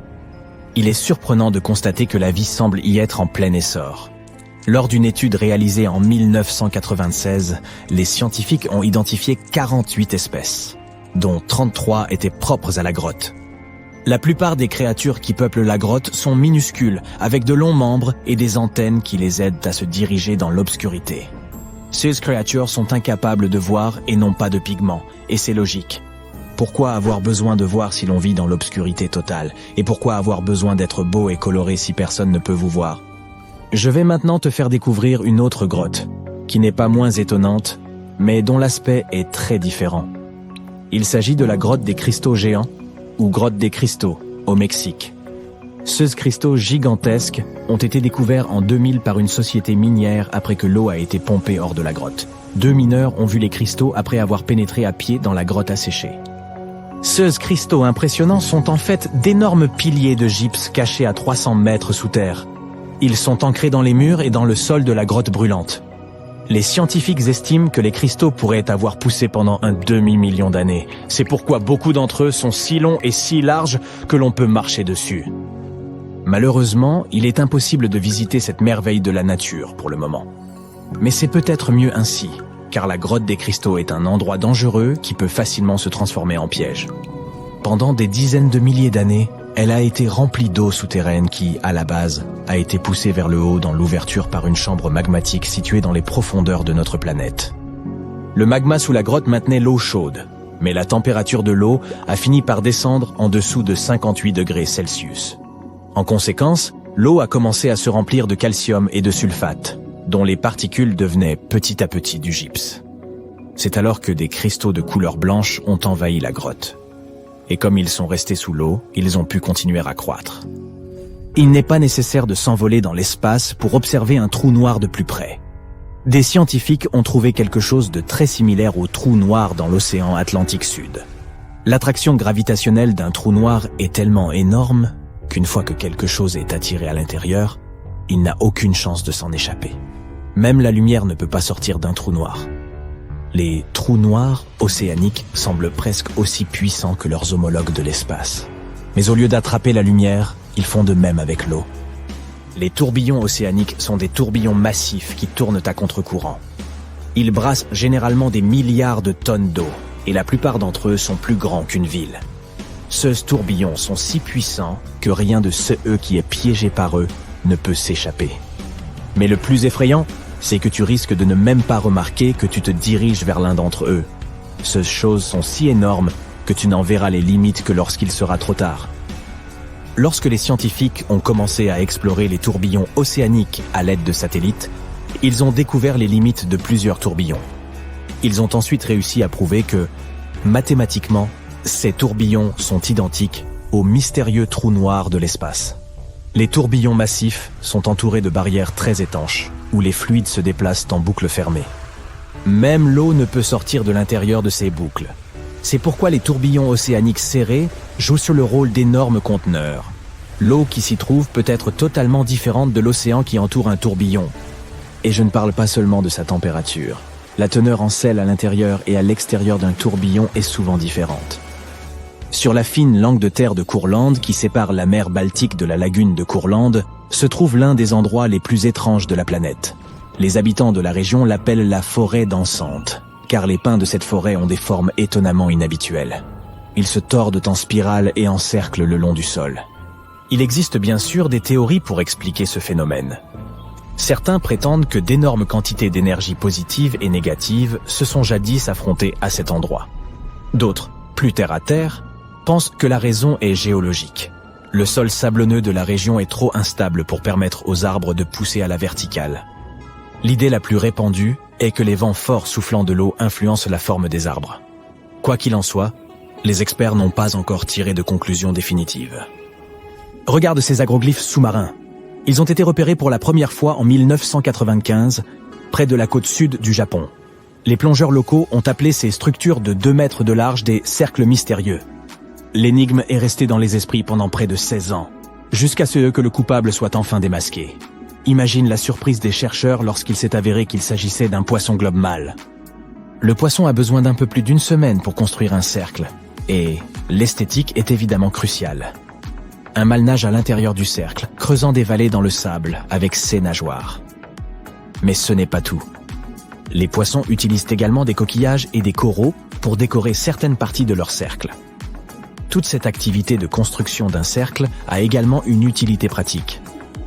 Il est surprenant de constater que la vie semble y être en plein essor. Lors d'une étude réalisée en 1996, les scientifiques ont identifié 48 espèces, dont 33 étaient propres à la grotte. La plupart des créatures qui peuplent la grotte sont minuscules, avec de longs membres et des antennes qui les aident à se diriger dans l'obscurité. Ces créatures sont incapables de voir et n'ont pas de pigments, et c'est logique. Pourquoi avoir besoin de voir si l'on vit dans l'obscurité totale? Et pourquoi avoir besoin d'être beau et coloré si personne ne peut vous voir? Je vais maintenant te faire découvrir une autre grotte, qui n'est pas moins étonnante, mais dont l'aspect est très différent. Il s'agit de la grotte des cristaux géants, ou grotte des cristaux, au Mexique. Ces cristaux gigantesques ont été découverts en 2000 par une société minière après que l'eau a été pompée hors de la grotte. 2 mineurs ont vu les cristaux après avoir pénétré à pied dans la grotte asséchée. Ces cristaux impressionnants sont en fait d'énormes piliers de gypse cachés à 300 mètres sous terre. Ils sont ancrés dans les murs et dans le sol de la grotte brûlante. Les scientifiques estiment que les cristaux pourraient avoir poussé pendant un demi-million d'années. C'est pourquoi beaucoup d'entre eux sont si longs et si larges que l'on peut marcher dessus. Malheureusement, il est impossible de visiter cette merveille de la nature pour le moment. Mais c'est peut-être mieux ainsi, car la grotte des cristaux est un endroit dangereux qui peut facilement se transformer en piège. Pendant des dizaines de milliers d'années, elle a été remplie d'eau souterraine qui, à la base, a été poussée vers le haut dans l'ouverture par une chambre magmatique située dans les profondeurs de notre planète. Le magma sous la grotte maintenait l'eau chaude, mais la température de l'eau a fini par descendre en dessous de 58 degrés Celsius. En conséquence, l'eau a commencé à se remplir de calcium et de sulfate, dont les particules devenaient petit à petit du gypse. C'est alors que des cristaux de couleur blanche ont envahi la grotte. Et comme ils sont restés sous l'eau, ils ont pu continuer à croître. Il n'est pas nécessaire de s'envoler dans l'espace pour observer un trou noir de plus près. Des scientifiques ont trouvé quelque chose de très similaire au trou noir dans l'océan Atlantique Sud. L'attraction gravitationnelle d'un trou noir est tellement énorme qu'une fois que quelque chose est attiré à l'intérieur, il n'a aucune chance de s'en échapper. Même la lumière ne peut pas sortir d'un trou noir. Les trous noirs océaniques semblent presque aussi puissants que leurs homologues de l'espace. Mais au lieu d'attraper la lumière, ils font de même avec l'eau. Les tourbillons océaniques sont des tourbillons massifs qui tournent à contre-courant. Ils brassent généralement des milliards de tonnes d'eau, et la plupart d'entre eux sont plus grands qu'une ville. Ces tourbillons sont si puissants que rien de ce qui est piégé par eux ne peut s'échapper. Mais le plus effrayant, c'est que tu risques de ne même pas remarquer que tu te diriges vers l'un d'entre eux. Ces choses sont si énormes que tu n'en verras les limites que lorsqu'il sera trop tard. Lorsque les scientifiques ont commencé à explorer les tourbillons océaniques à l'aide de satellites, ils ont découvert les limites de plusieurs tourbillons. Ils ont ensuite réussi à prouver que, mathématiquement, ces tourbillons sont identiques aux mystérieux trous noirs de l'espace. Les tourbillons massifs sont entourés de barrières très étanches, où les fluides se déplacent en boucle fermée. Même l'eau ne peut sortir de l'intérieur de ces boucles. C'est pourquoi les tourbillons océaniques serrés jouent sur le rôle d'énormes conteneurs. L'eau qui s'y trouve peut être totalement différente de l'océan qui entoure un tourbillon. Et je ne parle pas seulement de sa température. La teneur en sel à l'intérieur et à l'extérieur d'un tourbillon est souvent différente. Sur la fine langue de terre de Courlande qui sépare la mer Baltique de la lagune de Courlande, se trouve l'un des endroits les plus étranges de la planète. Les habitants de la région l'appellent la forêt dansante, car les pins de cette forêt ont des formes étonnamment inhabituelles. Ils se tordent en spirale et en cercle le long du sol. Il existe bien sûr des théories pour expliquer ce phénomène. Certains prétendent que d'énormes quantités d'énergie positive et négative se sont jadis affrontées à cet endroit. D'autres, plus terre à terre, pensent que la raison est géologique. Le sol sablonneux de la région est trop instable pour permettre aux arbres de pousser à la verticale. L'idée la plus répandue est que les vents forts soufflant de l'eau influencent la forme des arbres. Quoi qu'il en soit, les experts n'ont pas encore tiré de conclusion définitive. Regarde ces agroglyphes sous-marins. Ils ont été repérés pour la première fois en 1995, près de la côte sud du Japon. Les plongeurs locaux ont appelé ces structures de 2 mètres de large des cercles mystérieux. L'énigme est restée dans les esprits pendant près de 16 ans, jusqu'à ce que le coupable soit enfin démasqué. Imagine la surprise des chercheurs lorsqu'il s'est avéré qu'il s'agissait d'un poisson globe mâle. Le poisson a besoin d'un peu plus d'1 semaine pour construire un cercle, et l'esthétique est évidemment cruciale. Un mâle nage à l'intérieur du cercle, creusant des vallées dans le sable avec ses nageoires. Mais ce n'est pas tout. Les poissons utilisent également des coquillages et des coraux pour décorer certaines parties de leur cercle. Toute cette activité de construction d'un cercle a également une utilité pratique.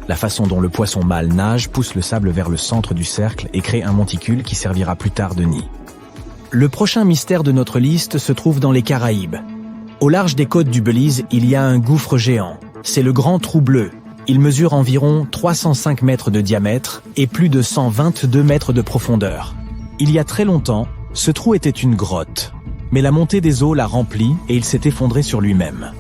La façon dont le poisson mâle nage pousse le sable vers le centre du cercle et crée un monticule qui servira plus tard de nid. Le prochain mystère de notre liste se trouve dans les Caraïbes. Au large des côtes du Belize, il y a un gouffre géant. C'est le Grand Trou Bleu. Il mesure environ 305 mètres de diamètre et plus de 122 mètres de profondeur. Il y a très longtemps, ce trou était une grotte. Mais la montée des eaux l'a rempli et il s'est effondré sur lui-même.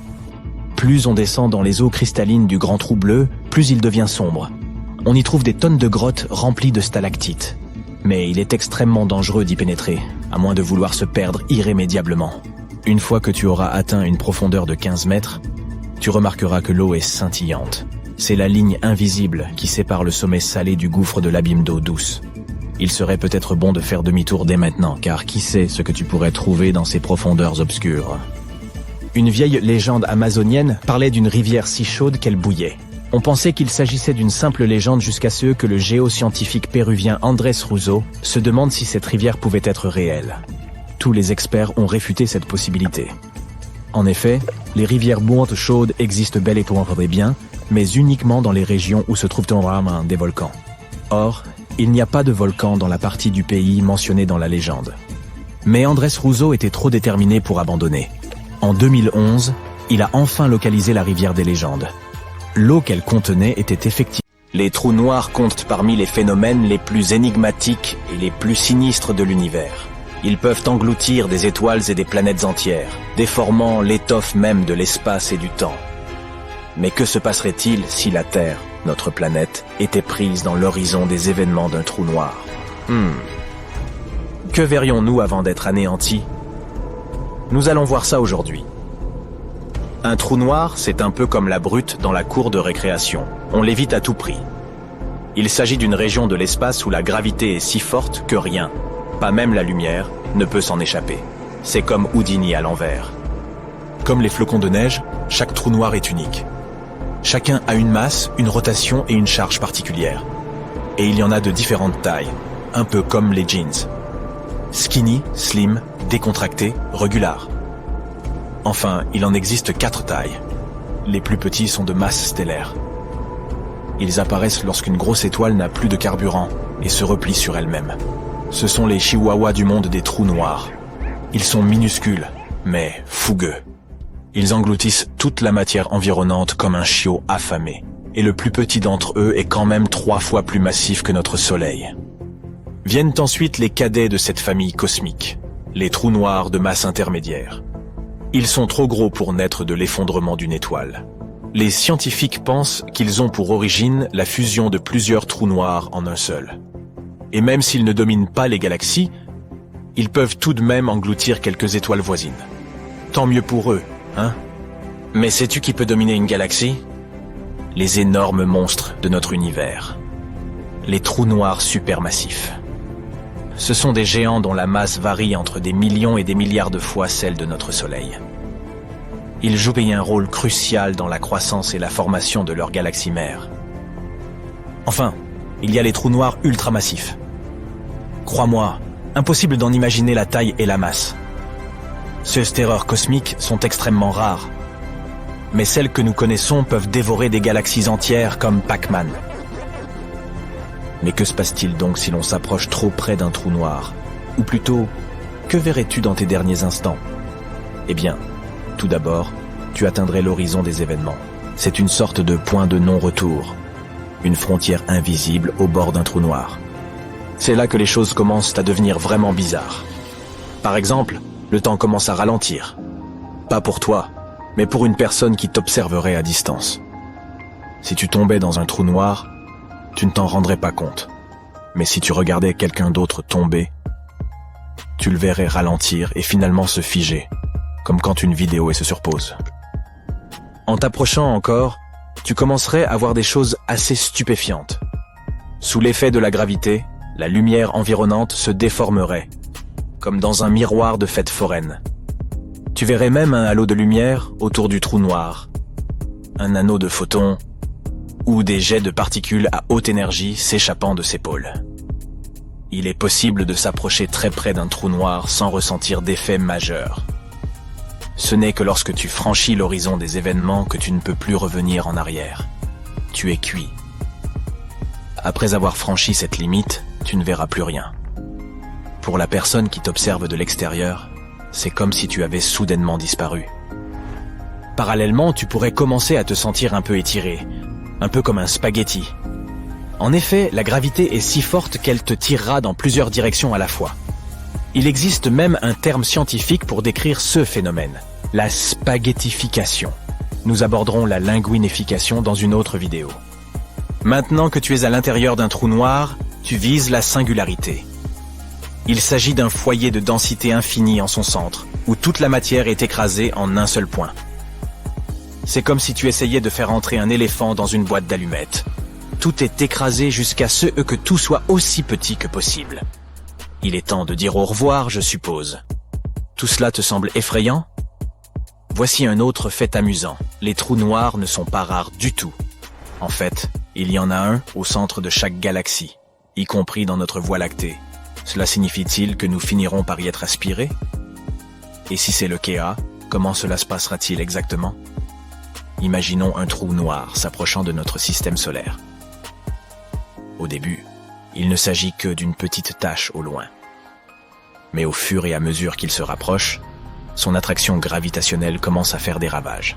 Plus on descend dans les eaux cristallines du Grand Trou Bleu, plus il devient sombre. On y trouve des tonnes de grottes remplies de stalactites. Mais il est extrêmement dangereux d'y pénétrer, à moins de vouloir se perdre irrémédiablement. Une fois que tu auras atteint une profondeur de 15 mètres, tu remarqueras que l'eau est scintillante. C'est la ligne invisible qui sépare le sommet salé du gouffre de l'abîme d'eau douce. Il serait peut-être bon de faire demi-tour dès maintenant, car qui sait ce que tu pourrais trouver dans ces profondeurs obscures. Une vieille légende amazonienne parlait d'une rivière si chaude qu'elle bouillait. On pensait qu'il s'agissait d'une simple légende jusqu'à ce que le géoscientifique péruvien Andrés Russo se demande si cette rivière pouvait être réelle. Tous les experts ont réfuté cette possibilité. En effet, les rivières bouillantes chaudes existent bel et bien, mais uniquement dans les régions où se trouvent des volcans. Or, il n'y a pas de volcan dans la partie du pays mentionnée dans la légende. Mais Andrés Russo était trop déterminé pour abandonner. En 2011, il a enfin localisé la rivière des légendes. L'eau qu'elle contenait était effectivement... Les trous noirs comptent parmi les phénomènes les plus énigmatiques et les plus sinistres de l'univers. Ils peuvent engloutir des étoiles et des planètes entières, déformant l'étoffe même de l'espace et du temps. Mais que se passerait-il si la Terre, notre planète, était prise dans l'horizon des événements d'un trou noir? Que verrions-nous avant d'être anéantis? Nous allons voir ça aujourd'hui. Un trou noir, c'est un peu comme la brute dans la cour de récréation. On l'évite à tout prix. Il s'agit d'une région de l'espace où la gravité est si forte que rien, pas même la lumière, ne peut s'en échapper. C'est comme Houdini à l'envers. Comme les flocons de neige, chaque trou noir est unique. Chacun a une masse, une rotation et une charge particulière. Et il y en a de différentes tailles, un peu comme les jeans. Skinny, slim, décontracté, regular. Enfin, il en existe 4 tailles. Les plus petits sont de masse stellaire. Ils apparaissent lorsqu'une grosse étoile n'a plus de carburant et se replie sur elle-même. Ce sont les chihuahuas du monde des trous noirs. Ils sont minuscules, mais fougueux. Ils engloutissent toute la matière environnante comme un chiot affamé. Et le plus petit d'entre eux est quand même 3 fois plus massif que notre Soleil. Viennent ensuite les cadets de cette famille cosmique, les trous noirs de masse intermédiaire. Ils sont trop gros pour naître de l'effondrement d'une étoile. Les scientifiques pensent qu'ils ont pour origine la fusion de plusieurs trous noirs en un seul. Et même s'ils ne dominent pas les galaxies, ils peuvent tout de même engloutir quelques étoiles voisines. Tant mieux pour eux, hein? Mais sais-tu qui peut dominer une galaxie? Les énormes monstres de notre univers. Les trous noirs supermassifs. Ce sont des géants dont la masse varie entre des millions et des milliards de fois celle de notre Soleil. Ils jouent un rôle crucial dans la croissance et la formation de leur galaxie mère. Enfin, il y a les trous noirs ultramassifs. Crois-moi, impossible d'en imaginer la taille et la masse. Ces terreurs cosmiques sont extrêmement rares. Mais celles que nous connaissons peuvent dévorer des galaxies entières comme Pac-Man. Mais que se passe-t-il donc si l'on s'approche trop près d'un trou noir? Ou plutôt, que verrais-tu dans tes derniers instants? Eh bien, tout d'abord, tu atteindrais l'horizon des événements. C'est une sorte de point de non-retour. Une frontière invisible au bord d'un trou noir. C'est là que les choses commencent à devenir vraiment bizarres. Par exemple, le temps commence à ralentir. Pas pour toi, mais pour une personne qui t'observerait à distance. Si tu tombais dans un trou noir, tu ne t'en rendrais pas compte. Mais si tu regardais quelqu'un d'autre tomber, tu le verrais ralentir et finalement se figer, comme quand une vidéo se surpose. En t'approchant encore, tu commencerais à voir des choses assez stupéfiantes. Sous l'effet de la gravité, la lumière environnante se déformerait, comme dans un miroir de fête foraine. Tu verrais même un halo de lumière autour du trou noir, un anneau de photons, ou des jets de particules à haute énergie s'échappant de ses pôles. Il est possible de s'approcher très près d'un trou noir sans ressentir d'effet majeur. Ce n'est que lorsque tu franchis l'horizon des événements que tu ne peux plus revenir en arrière. Tu es cuit. Après avoir franchi cette limite, tu ne verras plus rien. Pour la personne qui t'observe de l'extérieur, c'est comme si tu avais soudainement disparu. Parallèlement, tu pourrais commencer à te sentir un peu étiré, un peu comme un spaghetti. En effet, la gravité est si forte qu'elle te tirera dans plusieurs directions à la fois. Il existe même un terme scientifique pour décrire ce phénomène, la spaghettification. Nous aborderons la linguinification dans une autre vidéo. Maintenant que tu es à l'intérieur d'un trou noir, tu vises la singularité. Il s'agit d'un foyer de densité infinie en son centre, où toute la matière est écrasée en un seul point. C'est comme si tu essayais de faire entrer un éléphant dans une boîte d'allumettes. Tout est écrasé jusqu'à ce que tout soit aussi petit que possible. Il est temps de dire au revoir, je suppose. Tout cela te semble effrayant? Voici un autre fait amusant. Les trous noirs ne sont pas rares du tout. En fait, il y en a un au centre de chaque galaxie, y compris dans notre Voie lactée. Cela signifie-t-il que nous finirons par y être aspirés? Et si c'est le cas, comment cela se passera-t-il exactement? Imaginons un trou noir s'approchant de notre système solaire. Au début, il ne s'agit que d'une petite tache au loin. Mais au fur et à mesure qu'il se rapproche, son attraction gravitationnelle commence à faire des ravages.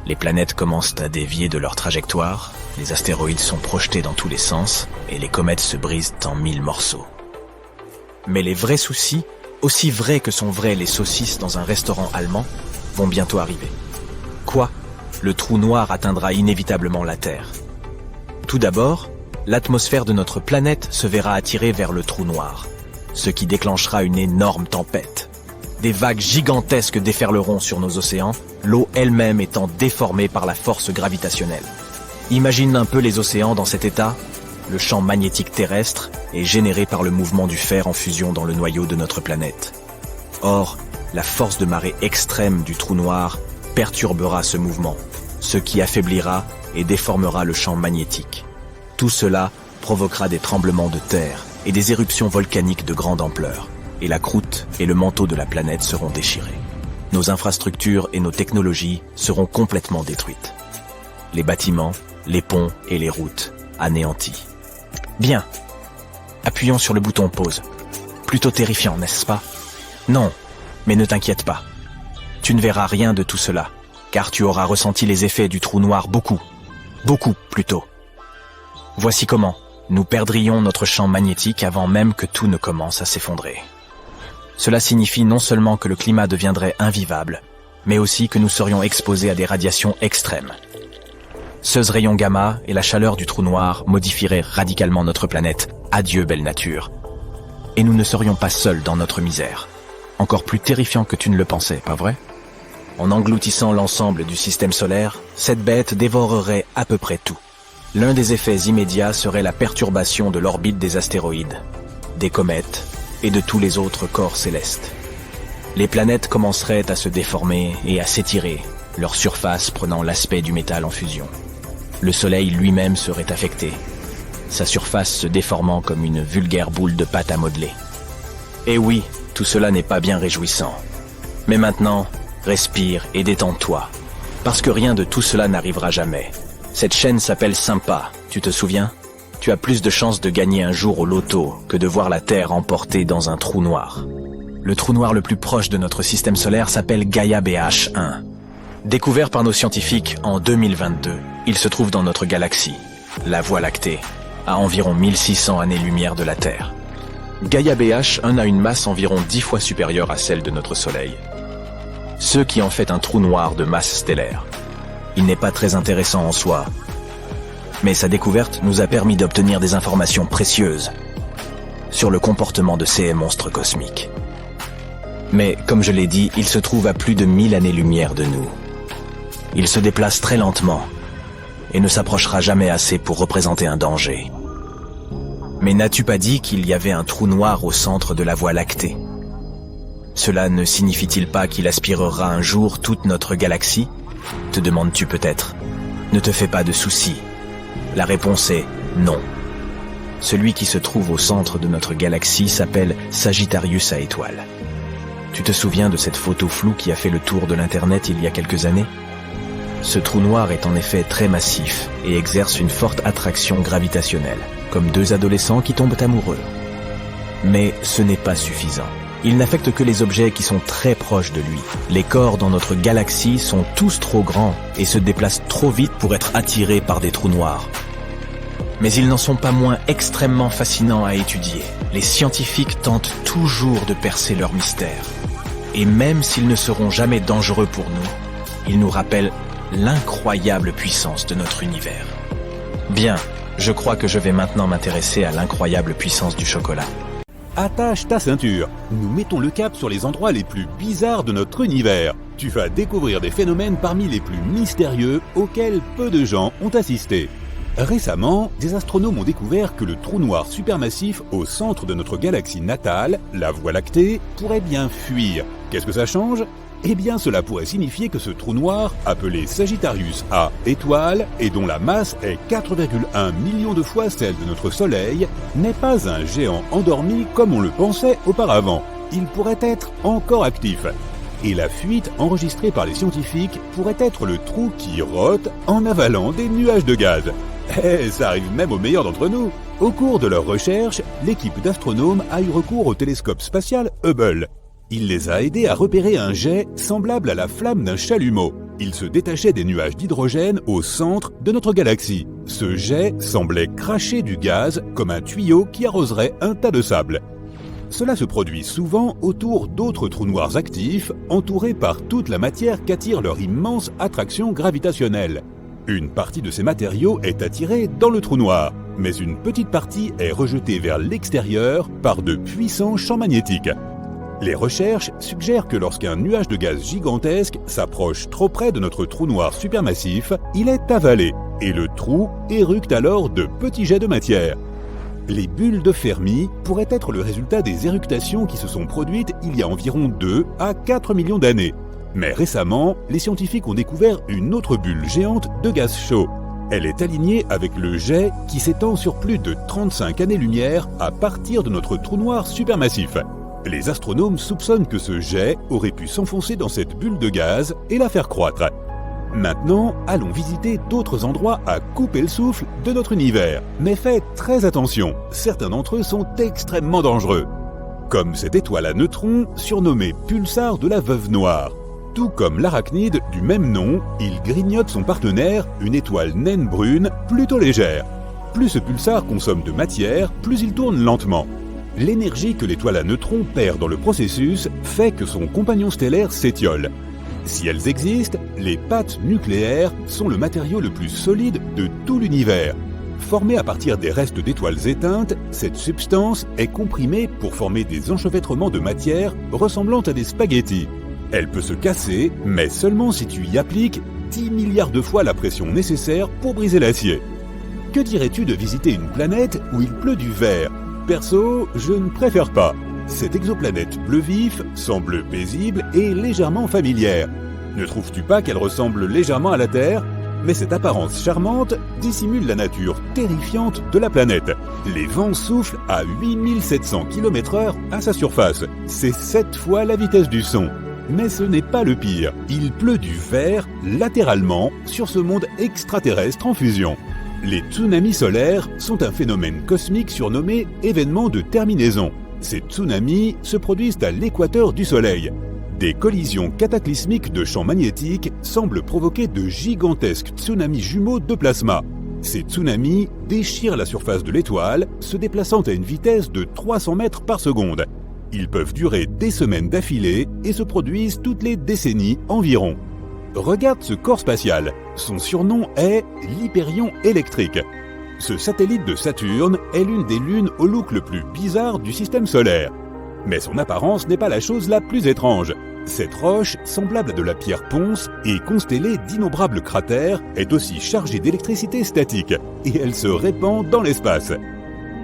Les planètes commencent à dévier de leur trajectoire, les astéroïdes sont projetés dans tous les sens et les comètes se brisent en 1000 morceaux. Mais les vrais soucis, aussi vrais que sont vrais les saucisses dans un restaurant allemand, vont bientôt arriver. Quoi? Le trou noir atteindra inévitablement la Terre. Tout d'abord, l'atmosphère de notre planète se verra attirée vers le trou noir, ce qui déclenchera une énorme tempête. Des vagues gigantesques déferleront sur nos océans, l'eau elle-même étant déformée par la force gravitationnelle. Imagine un peu les océans dans cet état. Le champ magnétique terrestre est généré par le mouvement du fer en fusion dans le noyau de notre planète. Or, la force de marée extrême du trou noir perturbera ce mouvement, ce qui affaiblira et déformera le champ magnétique. Tout cela provoquera des tremblements de terre et des éruptions volcaniques de grande ampleur, et la croûte et le manteau de la planète seront déchirés. Nos infrastructures et nos technologies seront complètement détruites. Les bâtiments, les ponts et les routes anéantis. Bien. Appuyons sur le bouton pause. Plutôt terrifiant, n'est-ce pas? Non, mais ne t'inquiète pas. Tu ne verras rien de tout cela, car tu auras ressenti les effets du trou noir beaucoup plutôt. Voici comment nous perdrions notre champ magnétique avant même que tout ne commence à s'effondrer. Cela signifie non seulement que le climat deviendrait invivable, mais aussi que nous serions exposés à des radiations extrêmes, Ce rayon gamma et la chaleur du trou noir modifieraient radicalement notre planète. Adieu belle nature. Et nous ne serions pas seuls dans notre misère. Encore plus terrifiant que tu ne le pensais, pas vrai? En engloutissant l'ensemble du système solaire, cette bête dévorerait à peu près tout. L'un des effets immédiats serait la perturbation de l'orbite des astéroïdes, des comètes et de tous les autres corps célestes. Les planètes commenceraient à se déformer et à s'étirer, leur surface prenant l'aspect du métal en fusion. Le Soleil lui-même serait affecté, sa surface se déformant comme une vulgaire boule de pâte à modeler. Et oui, tout cela n'est pas bien réjouissant. Mais maintenant, respire et détends-toi, parce que rien de tout cela n'arrivera jamais. Cette chaîne s'appelle Sympa, tu te souviens? Tu as plus de chances de gagner un jour au loto que de voir la Terre emportée dans un trou noir. Le trou noir le plus proche de notre système solaire s'appelle Gaia BH1. Découvert par nos scientifiques en 2022, il se trouve dans notre galaxie, la Voie lactée, à environ 1600 années-lumière de la Terre. Gaia BH1 a une masse environ 10 fois supérieure à celle de notre Soleil, ce qui en fait un trou noir de masse stellaire. Il n'est pas très intéressant en soi, mais sa découverte nous a permis d'obtenir des informations précieuses sur le comportement de ces monstres cosmiques. Mais, comme je l'ai dit, il se trouve à plus de 1000 années-lumière de nous. Il se déplace très lentement et ne s'approchera jamais assez pour représenter un danger. Mais n'as-tu pas dit qu'il y avait un trou noir au centre de la Voie lactée? Cela ne signifie-t-il pas qu'il aspirera un jour toute notre galaxie? Te demandes-tu peut-être? Ne te fais pas de soucis. La réponse est non. Celui qui se trouve au centre de notre galaxie s'appelle Sagittarius à étoiles. Tu te souviens de cette photo floue qui a fait le tour de l'Internet il y a quelques années? Ce trou noir est en effet très massif et exerce une forte attraction gravitationnelle, comme deux adolescents qui tombent amoureux. Mais ce n'est pas suffisant. Il n'affecte que les objets qui sont très proches de lui. Les corps dans notre galaxie sont tous trop grands et se déplacent trop vite pour être attirés par des trous noirs. Mais ils n'en sont pas moins extrêmement fascinants à étudier. Les scientifiques tentent toujours de percer leur mystère. Et même s'ils ne seront jamais dangereux pour nous, ils nous rappellent l'incroyable puissance de notre univers. Bien, je crois que je vais maintenant m'intéresser à l'incroyable puissance du chocolat. Attache ta ceinture, nous mettons le cap sur les endroits les plus bizarres de notre univers. Tu vas découvrir des phénomènes parmi les plus mystérieux auxquels peu de gens ont assisté. Récemment, des astronomes ont découvert que le trou noir supermassif au centre de notre galaxie natale, la Voie lactée, pourrait bien fuir. Qu'est-ce que ça change ? Eh bien, cela pourrait signifier que ce trou noir, appelé Sagittarius A étoile, et dont la masse est 4,1 millions de fois celle de notre Soleil, n'est pas un géant endormi comme on le pensait auparavant. Il pourrait être encore actif. Et la fuite enregistrée par les scientifiques pourrait être le trou qui rote en avalant des nuages de gaz. Eh, ça arrive même aux meilleurs d'entre nous. Au cours de leurs recherches, l'équipe d'astronomes a eu recours au télescope spatial Hubble. Il les a aidés à repérer un jet semblable à la flamme d'un chalumeau. Il se détachait des nuages d'hydrogène au centre de notre galaxie. Ce jet semblait cracher du gaz comme un tuyau qui arroserait un tas de sable. Cela se produit souvent autour d'autres trous noirs actifs, entourés par toute la matière qu'attire leur immense attraction gravitationnelle. Une partie de ces matériaux est attirée dans le trou noir, mais une petite partie est rejetée vers l'extérieur par de puissants champs magnétiques. Les recherches suggèrent que lorsqu'un nuage de gaz gigantesque s'approche trop près de notre trou noir supermassif, il est avalé, et le trou éructe alors de petits jets de matière. Les bulles de Fermi pourraient être le résultat des éructations qui se sont produites il y a environ 2 à 4 millions d'années. Mais récemment, les scientifiques ont découvert une autre bulle géante de gaz chaud. Elle est alignée avec le jet qui s'étend sur plus de 35 années-lumière à partir de notre trou noir supermassif. Les astronomes soupçonnent que ce jet aurait pu s'enfoncer dans cette bulle de gaz et la faire croître. Maintenant, allons visiter d'autres endroits à couper le souffle de notre univers. Mais faites très attention, certains d'entre eux sont extrêmement dangereux. Comme cette étoile à neutrons, surnommée pulsar de la Veuve Noire. Tout comme l'arachnide du même nom, il grignote son partenaire, une étoile naine brune, plutôt légère. Plus ce pulsar consomme de matière, plus il tourne lentement. L'énergie que l'étoile à neutrons perd dans le processus fait que son compagnon stellaire s'étiole. Si elles existent, les pattes nucléaires sont le matériau le plus solide de tout l'univers. Formée à partir des restes d'étoiles éteintes, cette substance est comprimée pour former des enchevêtrements de matière ressemblant à des spaghettis. Elle peut se casser, mais seulement si tu y appliques 10 milliards de fois la pression nécessaire pour briser l'acier. Que dirais-tu de visiter une planète où il pleut du verre? Perso, je ne préfère pas. Cette exoplanète bleu vif semble paisible et légèrement familière. Ne trouves-tu pas qu'elle ressemble légèrement à la Terre? Mais cette apparence charmante dissimule la nature terrifiante de la planète. Les vents soufflent à 8700 km/h à sa surface. C'est 7 fois la vitesse du son. Mais ce n'est pas le pire. Il pleut du verre latéralement sur ce monde extraterrestre en fusion. Les tsunamis solaires sont un phénomène cosmique surnommé événement de terminaison. Ces tsunamis se produisent à l'équateur du Soleil. Des collisions cataclysmiques de champs magnétiques semblent provoquer de gigantesques tsunamis jumeaux de plasma. Ces tsunamis déchirent la surface de l'étoile, se déplaçant à une vitesse de 300 mètres par seconde. Ils peuvent durer des semaines d'affilée et se produisent toutes les décennies environ. Regarde ce corps spatial. Son surnom est l'Hyperion électrique. Ce satellite de Saturne est l'une des lunes au look le plus bizarre du système solaire. Mais son apparence n'est pas la chose la plus étrange. Cette roche, semblable à de la pierre ponce et constellée d'innombrables cratères, est aussi chargée d'électricité statique et elle se répand dans l'espace.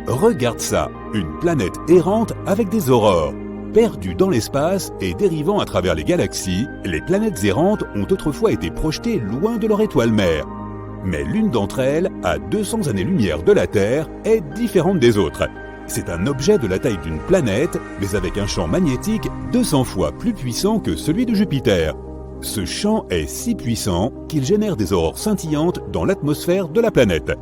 Regarde ça, une planète errante avec des aurores. Perdues dans l'espace et dérivant à travers les galaxies, les planètes errantes ont autrefois été projetées loin de leur étoile mère. Mais l'une d'entre elles, à 200 années-lumière de la Terre, est différente des autres. C'est un objet de la taille d'une planète, mais avec un champ magnétique 200 fois plus puissant que celui de Jupiter. Ce champ est si puissant qu'il génère des aurores scintillantes dans l'atmosphère de la planète.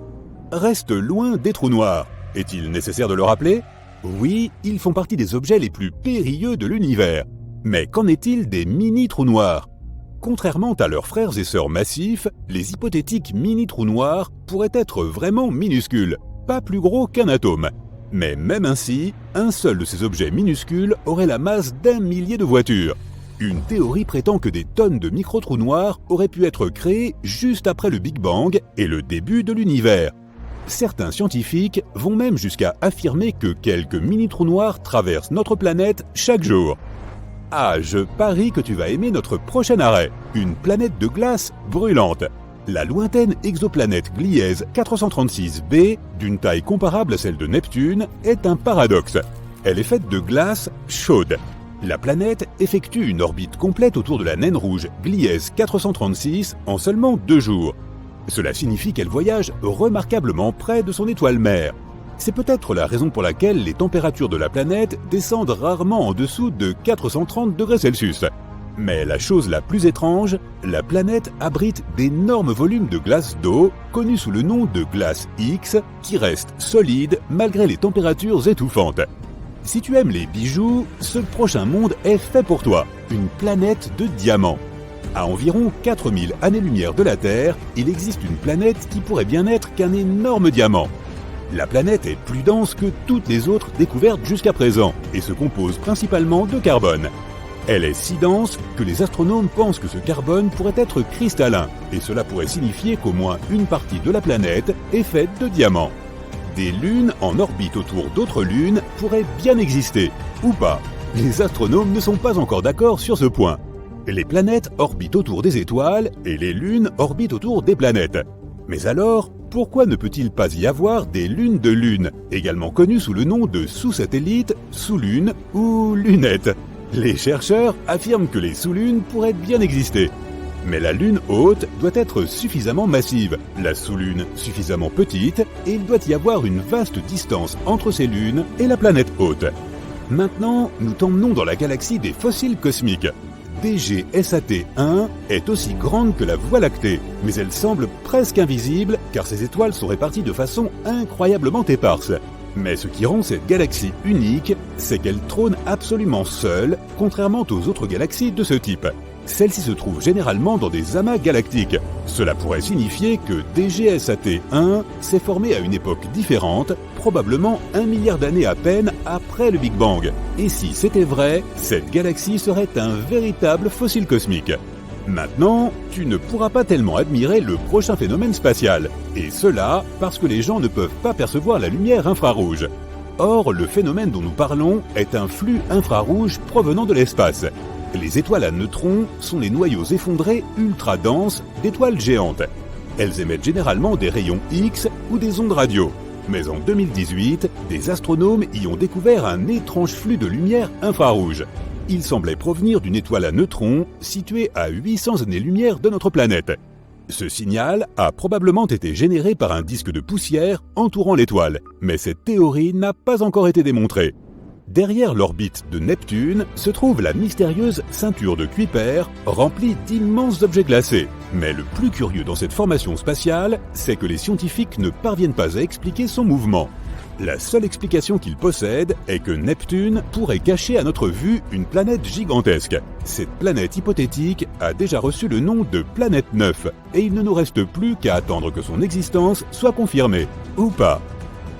Reste loin des trous noirs. Est-il nécessaire de le rappeler? Oui, ils font partie des objets les plus périlleux de l'univers. Mais qu'en est-il des mini-trous noirs? Contrairement à leurs frères et sœurs massifs, les hypothétiques mini-trous noirs pourraient être vraiment minuscules, pas plus gros qu'un atome. Mais même ainsi, un seul de ces objets minuscules aurait la masse d'1 millier de voitures. Une théorie prétend que des tonnes de micro-trous noirs auraient pu être créés juste après le Big Bang et le début de l'univers. Certains scientifiques vont même jusqu'à affirmer que quelques mini-trous noirs traversent notre planète chaque jour. Ah, je parie que tu vas aimer notre prochain arrêt, une planète de glace brûlante. La lointaine exoplanète Gliese 436b, d'une taille comparable à celle de Neptune, est un paradoxe. Elle est faite de glace chaude. La planète effectue une orbite complète autour de la naine rouge Gliese 436 en seulement 2 jours. Cela signifie qu'elle voyage remarquablement près de son étoile mère. C'est peut-être la raison pour laquelle les températures de la planète descendent rarement en dessous de 430 degrés Celsius. Mais la chose la plus étrange, la planète abrite d'énormes volumes de glace d'eau, connus sous le nom de glace X, qui restent solides malgré les températures étouffantes. Si tu aimes les bijoux, ce prochain monde est fait pour toi, une planète de diamants. À environ 4000 années-lumière de la Terre, il existe une planète qui pourrait bien être qu'un énorme diamant. La planète est plus dense que toutes les autres découvertes jusqu'à présent et se compose principalement de carbone. Elle est si dense que les astronomes pensent que ce carbone pourrait être cristallin, et cela pourrait signifier qu'au moins une partie de la planète est faite de diamants. Des lunes en orbite autour d'autres lunes pourraient bien exister, ou pas. Les astronomes ne sont pas encore d'accord sur ce point. Les planètes orbitent autour des étoiles et les lunes orbitent autour des planètes. Mais alors, pourquoi ne peut-il pas y avoir des lunes de lune, également connues sous le nom de sous-satellites, sous-lunes ou lunettes? Les chercheurs affirment que les sous-lunes pourraient bien exister. Mais la lune haute doit être suffisamment massive, la sous-lune suffisamment petite, et il doit y avoir une vaste distance entre ces lunes et la planète haute. Maintenant, nous t'emmenons dans la galaxie des fossiles cosmiques. DGSAT-1 est aussi grande que la Voie lactée, mais elle semble presque invisible car ces étoiles sont réparties de façon incroyablement éparse. Mais ce qui rend cette galaxie unique, c'est qu'elle trône absolument seule, contrairement aux autres galaxies de ce type. Celle-ci se trouve généralement dans des amas galactiques. Cela pourrait signifier que DGSAT-1 s'est formé à une époque différente, probablement 1 milliard d'années à peine après le Big Bang. Et si c'était vrai, cette galaxie serait un véritable fossile cosmique. Maintenant, tu ne pourras pas tellement admirer le prochain phénomène spatial, et cela parce que les gens ne peuvent pas percevoir la lumière infrarouge. Or, le phénomène dont nous parlons est un flux infrarouge provenant de l'espace. Les étoiles à neutrons sont les noyaux effondrés ultra denses d'étoiles géantes. Elles émettent généralement des rayons X ou des ondes radio. Mais en 2018, des astronomes y ont découvert un étrange flux de lumière infrarouge. Il semblait provenir d'une étoile à neutrons située à 800 années-lumière de notre planète. Ce signal a probablement été généré par un disque de poussière entourant l'étoile, mais cette théorie n'a pas encore été démontrée. Derrière l'orbite de Neptune se trouve la mystérieuse ceinture de Kuiper remplie d'immenses objets glacés. Mais le plus curieux dans cette formation spatiale, c'est que les scientifiques ne parviennent pas à expliquer son mouvement. La seule explication qu'ils possèdent est que Neptune pourrait cacher à notre vue une planète gigantesque. Cette planète hypothétique a déjà reçu le nom de planète 9, et il ne nous reste plus qu'à attendre que son existence soit confirmée, ou pas.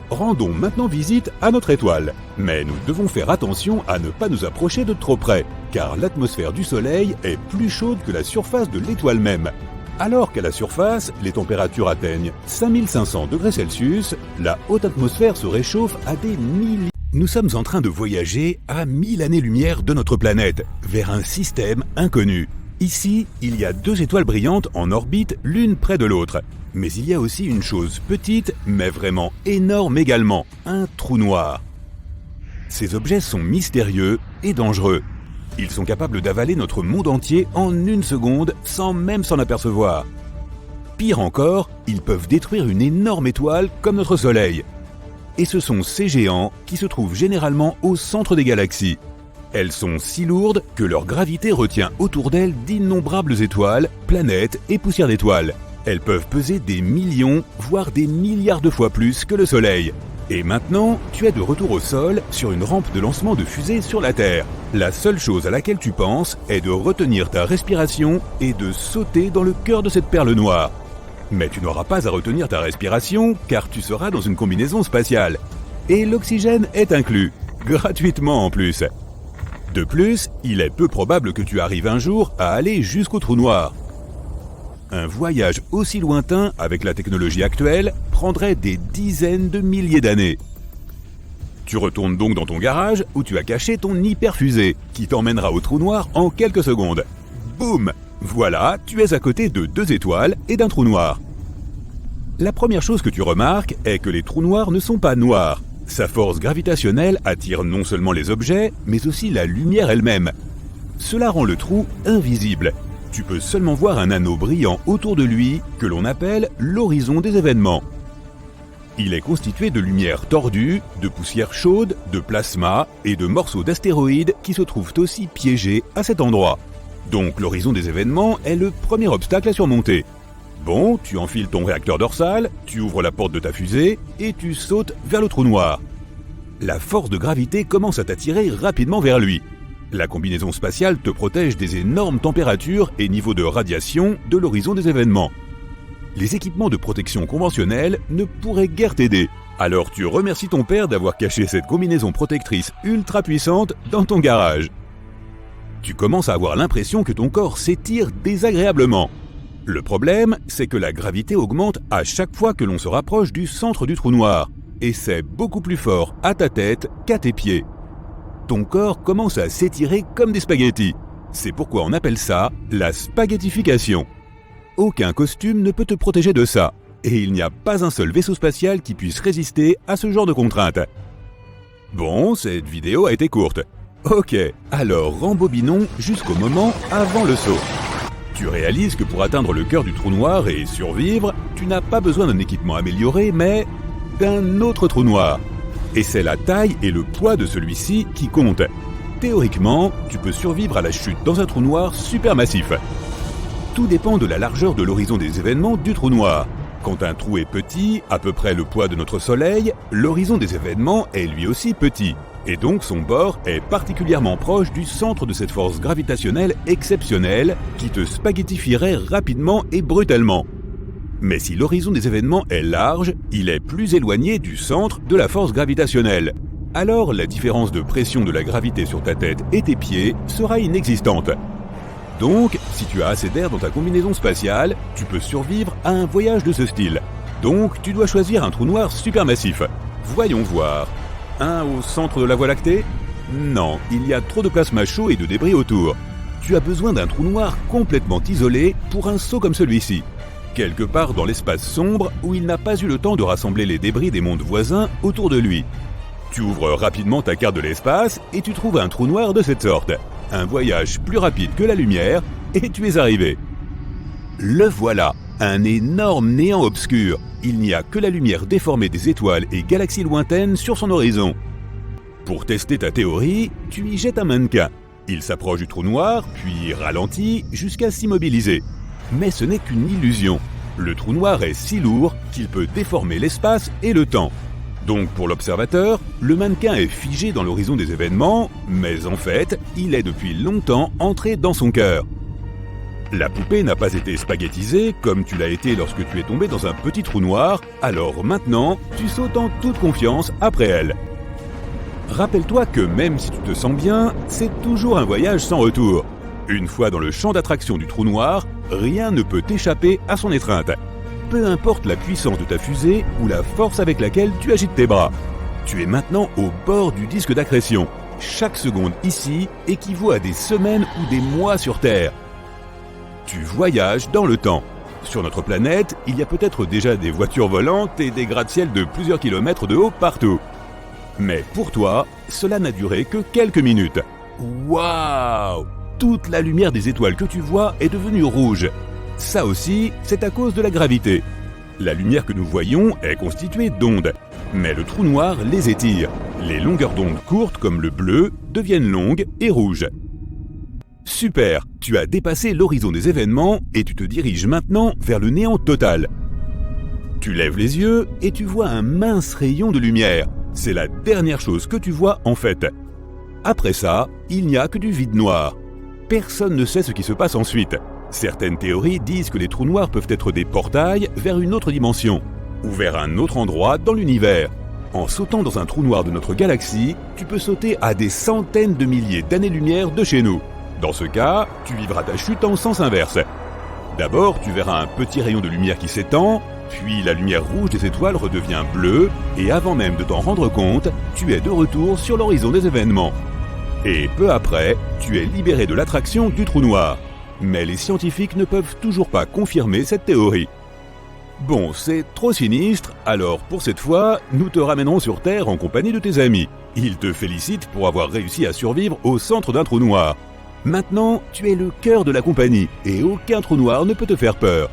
Rendons maintenant visite à notre étoile. Mais nous devons faire attention à ne pas nous approcher de trop près, car l'atmosphère du Soleil est plus chaude que la surface de l'étoile même. Alors qu'à la surface, les températures atteignent 5500 degrés Celsius, la haute atmosphère se réchauffe à des milliers. Nous sommes en train de voyager à 1000 années-lumière de notre planète, vers un système inconnu. Ici, il y a 2 étoiles brillantes en orbite l'une près de l'autre. Mais il y a aussi une chose petite, mais vraiment énorme également, un trou noir. Ces objets sont mystérieux et dangereux. Ils sont capables d'avaler notre monde entier en 1 seconde sans même s'en apercevoir. Pire encore, ils peuvent détruire une énorme étoile comme notre Soleil. Et ce sont ces géants qui se trouvent généralement au centre des galaxies. Elles sont si lourdes que leur gravité retient autour d'elles d'innombrables étoiles, planètes et poussières d'étoiles. Elles peuvent peser des millions, voire des milliards de fois plus que le Soleil. Et maintenant, tu es de retour au sol sur une rampe de lancement de fusée sur la Terre. La seule chose à laquelle tu penses est de retenir ta respiration et de sauter dans le cœur de cette perle noire. Mais tu n'auras pas à retenir ta respiration car tu seras dans une combinaison spatiale. Et l'oxygène est inclus, gratuitement en plus. De plus, il est peu probable que tu arrives un jour à aller jusqu'au trou noir. Un voyage aussi lointain avec la technologie actuelle prendrait des dizaines de milliers d'années. Tu retournes donc dans ton garage où tu as caché ton hyperfusée qui t'emmènera au trou noir en quelques secondes. Boum! Voilà, tu es à côté de 2 étoiles et d'un trou noir. La première chose que tu remarques est que les trous noirs ne sont pas noirs. Sa force gravitationnelle attire non seulement les objets, mais aussi la lumière elle-même. Cela rend le trou invisible. Tu peux seulement voir un anneau brillant autour de lui que l'on appelle l'horizon des événements. Il est constitué de lumière tordue, de poussière chaude, de plasma et de morceaux d'astéroïdes qui se trouvent aussi piégés à cet endroit. Donc l'horizon des événements est le premier obstacle à surmonter. Bon, tu enfiles ton réacteur dorsal, tu ouvres la porte de ta fusée et tu sautes vers le trou noir. La force de gravité commence à t'attirer rapidement vers lui. La combinaison spatiale te protège des énormes températures et niveaux de radiation de l'horizon des événements. Les équipements de protection conventionnels ne pourraient guère t'aider. Alors tu remercies ton père d'avoir caché cette combinaison protectrice ultra puissante dans ton garage. Tu commences à avoir l'impression que ton corps s'étire désagréablement. Le problème, c'est que la gravité augmente à chaque fois que l'on se rapproche du centre du trou noir. Et c'est beaucoup plus fort à ta tête qu'à tes pieds. Ton corps commence à s'étirer comme des spaghettis. C'est pourquoi on appelle ça la spaghettification. Aucun costume ne peut te protéger de ça. Et il n'y a pas un seul vaisseau spatial qui puisse résister à ce genre de contraintes. Bon, cette vidéo a été courte. Ok, alors rembobinons jusqu'au moment avant le saut. Tu réalises que pour atteindre le cœur du trou noir et survivre, tu n'as pas besoin d'un équipement amélioré, mais d'un autre trou noir. Et c'est la taille et le poids de celui-ci qui comptent. Théoriquement, tu peux survivre à la chute dans un trou noir supermassif. Tout dépend de la largeur de l'horizon des événements du trou noir. Quand un trou est petit, à peu près le poids de notre Soleil, l'horizon des événements est lui aussi petit. Et donc son bord est particulièrement proche du centre de cette force gravitationnelle exceptionnelle qui te spaghettifierait rapidement et brutalement. Mais si l'horizon des événements est large, il est plus éloigné du centre de la force gravitationnelle. Alors la différence de pression de la gravité sur ta tête et tes pieds sera inexistante. Donc, si tu as assez d'air dans ta combinaison spatiale, tu peux survivre à un voyage de ce style. Donc, tu dois choisir un trou noir supermassif. Voyons voir. Un au centre de la Voie lactée ? Non, il y a trop de plasma chaud et de débris autour. Tu as besoin d'un trou noir complètement isolé pour un saut comme celui-ci. Quelque part dans l'espace sombre où il n'a pas eu le temps de rassembler les débris des mondes voisins autour de lui. Tu ouvres rapidement ta carte de l'espace et tu trouves un trou noir de cette sorte. Un voyage plus rapide que la lumière et tu es arrivé. Le voilà, un énorme néant obscur. Il n'y a que la lumière déformée des étoiles et galaxies lointaines sur son horizon. Pour tester ta théorie, tu y jettes un mannequin. Il s'approche du trou noir, puis ralentit jusqu'à s'immobiliser. Mais ce n'est qu'une illusion. Le trou noir est si lourd qu'il peut déformer l'espace et le temps. Donc pour l'observateur, le mannequin est figé dans l'horizon des événements, mais en fait, il est depuis longtemps entré dans son cœur. La poupée n'a pas été spaghettisée comme tu l'as été lorsque tu es tombé dans un petit trou noir, alors maintenant, tu sautes en toute confiance après elle. Rappelle-toi que même si tu te sens bien, c'est toujours un voyage sans retour. Une fois dans le champ d'attraction du trou noir, rien ne peut t'échapper à son étreinte. Peu importe la puissance de ta fusée ou la force avec laquelle tu agites tes bras. Tu es maintenant au bord du disque d'accrétion. Chaque seconde ici équivaut à des semaines ou des mois sur Terre. Tu voyages dans le temps. Sur notre planète, il y a peut-être déjà des voitures volantes et des gratte-ciel de plusieurs kilomètres de haut partout. Mais pour toi, cela n'a duré que quelques minutes. Waouh! Toute la lumière des étoiles que tu vois est devenue rouge. Ça aussi, c'est à cause de la gravité. La lumière que nous voyons est constituée d'ondes, mais le trou noir les étire. Les longueurs d'onde courtes comme le bleu deviennent longues et rouges. Super, tu as dépassé l'horizon des événements et tu te diriges maintenant vers le néant total. Tu lèves les yeux et tu vois un mince rayon de lumière. C'est la dernière chose que tu vois en fait. Après ça, il n'y a que du vide noir. Personne ne sait ce qui se passe ensuite. Certaines théories disent que les trous noirs peuvent être des portails vers une autre dimension, ou vers un autre endroit dans l'univers. En sautant dans un trou noir de notre galaxie, tu peux sauter à des centaines de milliers d'années-lumière de chez nous. Dans ce cas, tu vivras ta chute en sens inverse. D'abord, tu verras un petit rayon de lumière qui s'étend, puis la lumière rouge des étoiles redevient bleue, et avant même de t'en rendre compte, tu es de retour sur l'horizon des événements. Et peu après, tu es libéré de l'attraction du trou noir. Mais les scientifiques ne peuvent toujours pas confirmer cette théorie. Bon, c'est trop sinistre, alors pour cette fois, nous te ramènerons sur Terre en compagnie de tes amis. Ils te félicitent pour avoir réussi à survivre au centre d'un trou noir. Maintenant, tu es le cœur de la compagnie, et aucun trou noir ne peut te faire peur.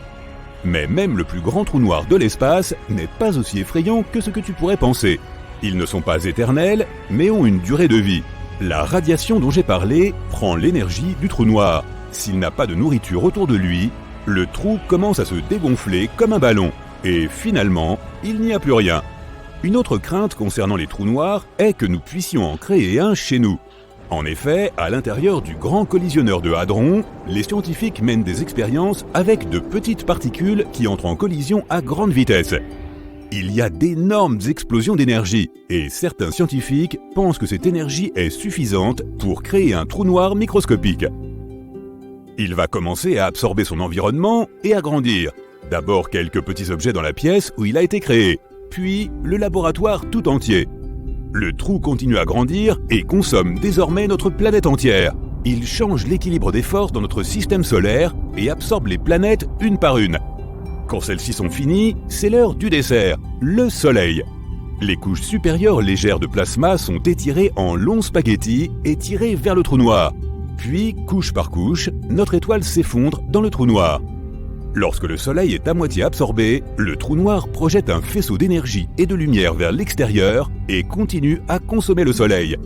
Mais même le plus grand trou noir de l'espace n'est pas aussi effrayant que ce que tu pourrais penser. Ils ne sont pas éternels, mais ont une durée de vie. La radiation dont j'ai parlé prend l'énergie du trou noir. S'il n'a pas de nourriture autour de lui, le trou commence à se dégonfler comme un ballon. Et finalement, il n'y a plus rien. Une autre crainte concernant les trous noirs est que nous puissions en créer un chez nous. En effet, à l'intérieur du grand collisionneur de Hadron, les scientifiques mènent des expériences avec de petites particules qui entrent en collision à grande vitesse. Il y a d'énormes explosions d'énergie, et certains scientifiques pensent que cette énergie est suffisante pour créer un trou noir microscopique. Il va commencer à absorber son environnement et à grandir. D'abord quelques petits objets dans la pièce où il a été créé, puis le laboratoire tout entier. Le trou continue à grandir et consomme désormais notre planète entière. Il change l'équilibre des forces dans notre système solaire et absorbe les planètes une par une. Quand celles-ci sont finies, c'est l'heure du dessert, le Soleil. Les couches supérieures légères de plasma sont étirées en longs spaghettis et tirées vers le trou noir. Puis, couche par couche, notre étoile s'effondre dans le trou noir. Lorsque le Soleil est à moitié absorbé, le trou noir projette un faisceau d'énergie et de lumière vers l'extérieur et continue à consommer le Soleil.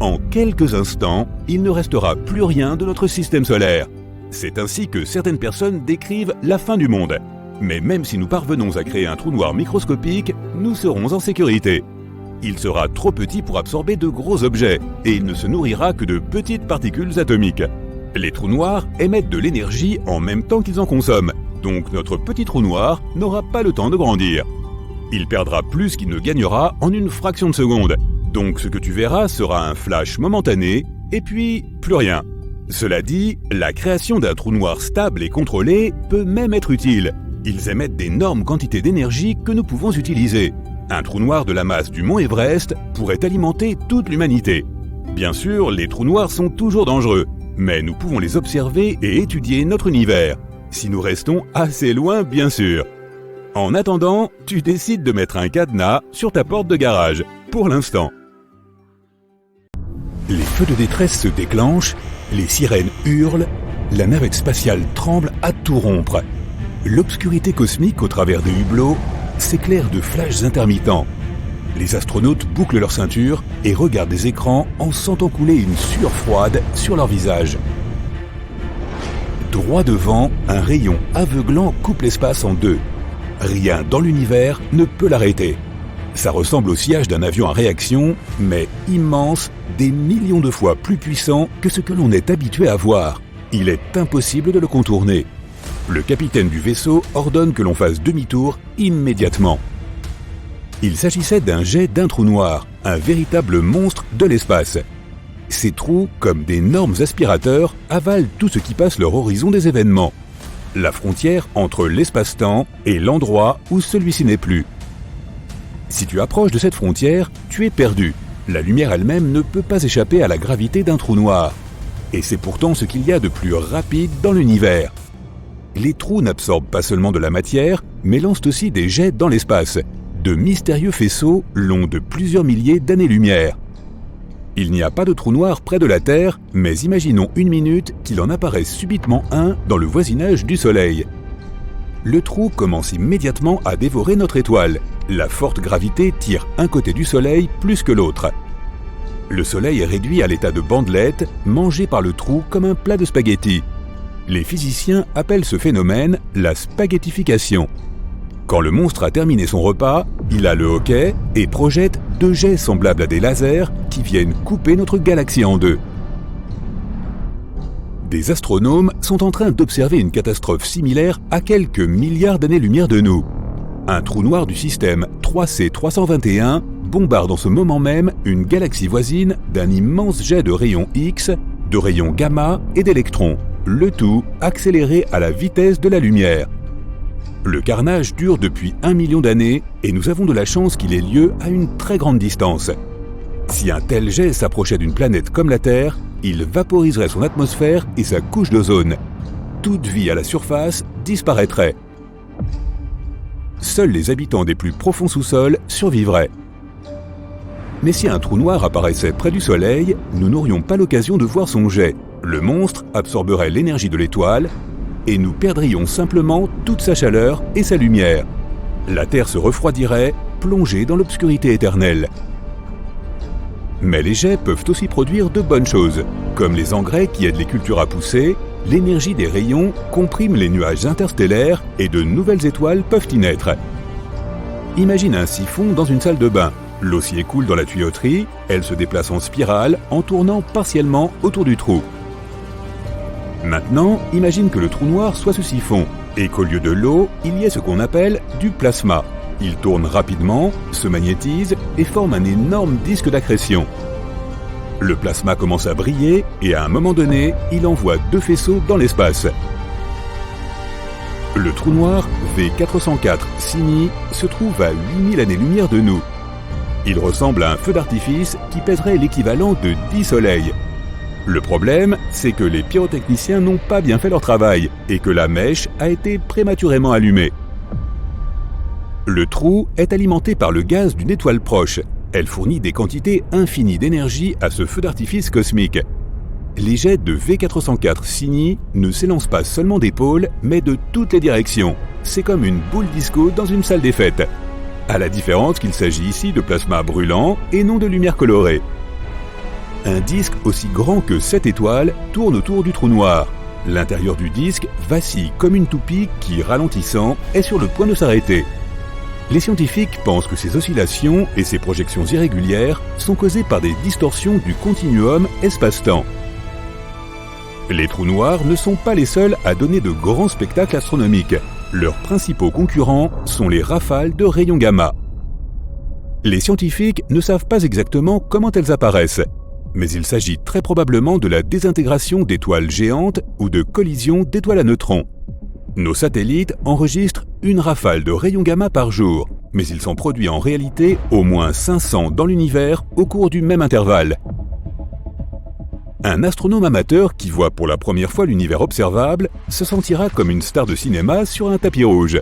En quelques instants, il ne restera plus rien de notre système solaire. C'est ainsi que certaines personnes décrivent la fin du monde. Mais même si nous parvenons à créer un trou noir microscopique, nous serons en sécurité. Il sera trop petit pour absorber de gros objets et il ne se nourrira que de petites particules atomiques. Les trous noirs émettent de l'énergie en même temps qu'ils en consomment, donc notre petit trou noir n'aura pas le temps de grandir. Il perdra plus qu'il ne gagnera en une fraction de seconde, donc ce que tu verras sera un flash momentané et puis plus rien. Cela dit, la création d'un trou noir stable et contrôlé peut même être utile. Ils émettent d'énormes quantités d'énergie que nous pouvons utiliser. Un trou noir de la masse du mont Everest pourrait alimenter toute l'humanité. Bien sûr, les trous noirs sont toujours dangereux, mais nous pouvons les observer et étudier notre univers, si nous restons assez loin bien sûr. En attendant, tu décides de mettre un cadenas sur ta porte de garage, pour l'instant. Les feux de détresse se déclenchent, les sirènes hurlent, la navette spatiale tremble à tout rompre. L'obscurité cosmique au travers des hublots s'éclaire de flashs intermittents. Les astronautes bouclent leur ceinture et regardent des écrans en sentant couler une sueur froide sur leur visage. Droit devant, un rayon aveuglant coupe l'espace en deux. Rien dans l'univers ne peut l'arrêter. Ça ressemble au sillage d'un avion à réaction, mais immense, des millions de fois plus puissant que ce que l'on est habitué à voir. Il est impossible de le contourner. Le capitaine du vaisseau ordonne que l'on fasse demi-tour immédiatement. Il s'agissait d'un jet d'un trou noir, un véritable monstre de l'espace. Ces trous, comme d'énormes aspirateurs, avalent tout ce qui passe leur horizon des événements. La frontière entre l'espace-temps et l'endroit où celui-ci n'est plus. Si tu approches de cette frontière, tu es perdu. La lumière elle-même ne peut pas échapper à la gravité d'un trou noir. Et c'est pourtant ce qu'il y a de plus rapide dans l'univers. Les trous n'absorbent pas seulement de la matière, mais lancent aussi des jets dans l'espace. De mystérieux faisceaux longs de plusieurs milliers d'années-lumière. Il n'y a pas de trou noir près de la Terre, mais imaginons une minute qu'il en apparaisse subitement un dans le voisinage du Soleil. Le trou commence immédiatement à dévorer notre étoile. La forte gravité tire un côté du Soleil plus que l'autre. Le Soleil est réduit à l'état de bandelette, mangé par le trou comme un plat de spaghettis. Les physiciens appellent ce phénomène la spaghettification. Quand le monstre a terminé son repas, il a le hoquet et projette deux jets semblables à des lasers qui viennent couper notre galaxie en deux. Des astronomes sont en train d'observer une catastrophe similaire à quelques milliards d'années-lumière de nous. Un trou noir du système 3C321 bombarde en ce moment même une galaxie voisine d'un immense jet de rayons X, de rayons gamma et d'électrons, le tout accéléré à la vitesse de la lumière. Le carnage dure depuis 1 million d'années et nous avons de la chance qu'il ait lieu à une très grande distance. Si un tel jet s'approchait d'une planète comme la Terre, il vaporiserait son atmosphère et sa couche d'ozone. Toute vie à la surface disparaîtrait. Seuls les habitants des plus profonds sous-sols survivraient. Mais si un trou noir apparaissait près du Soleil, nous n'aurions pas l'occasion de voir son jet. Le monstre absorberait l'énergie de l'étoile et nous perdrions simplement toute sa chaleur et sa lumière. La Terre se refroidirait, plongée dans l'obscurité éternelle. Mais les jets peuvent aussi produire de bonnes choses, comme les engrais qui aident les cultures à pousser, l'énergie des rayons comprime les nuages interstellaires et de nouvelles étoiles peuvent y naître. Imagine un siphon dans une salle de bain. L'eau s'y écoule dans la tuyauterie, elle se déplace en spirale en tournant partiellement autour du trou. Maintenant, imagine que le trou noir soit ce siphon, et qu'au lieu de l'eau, il y ait ce qu'on appelle du plasma. Il tourne rapidement, se magnétise et forme un énorme disque d'accrétion. Le plasma commence à briller et à un moment donné, il envoie deux faisceaux dans l'espace. Le trou noir V404 Cygni se trouve à 8000 années-lumière de nous. Il ressemble à un feu d'artifice qui pèserait l'équivalent de 10 soleils. Le problème, c'est que les pyrotechniciens n'ont pas bien fait leur travail et que la mèche a été prématurément allumée. Le trou est alimenté par le gaz d'une étoile proche. Elle fournit des quantités infinies d'énergie à ce feu d'artifice cosmique. Les jets de V404 Cygni ne s'élancent pas seulement des pôles, mais de toutes les directions. C'est comme une boule disco dans une salle des fêtes. À la différence qu'il s'agit ici de plasma brûlant et non de lumière colorée. Un disque aussi grand que 7 étoiles tourne autour du trou noir. L'intérieur du disque vacille comme une toupie qui, ralentissant, est sur le point de s'arrêter. Les scientifiques pensent que ces oscillations et ces projections irrégulières sont causées par des distorsions du continuum espace-temps. Les trous noirs ne sont pas les seuls à donner de grands spectacles astronomiques. Leurs principaux concurrents sont les rafales de rayons gamma. Les scientifiques ne savent pas exactement comment elles apparaissent. mais il s'agit très probablement de la désintégration d'étoiles géantes ou de collision d'étoiles à neutrons. Nos satellites enregistrent une rafale de rayons gamma par jour, mais il s'en produit en réalité au moins 500 dans l'univers au cours du même intervalle. Un astronome amateur qui voit pour la première fois l'univers observable se sentira comme une star de cinéma sur un tapis rouge.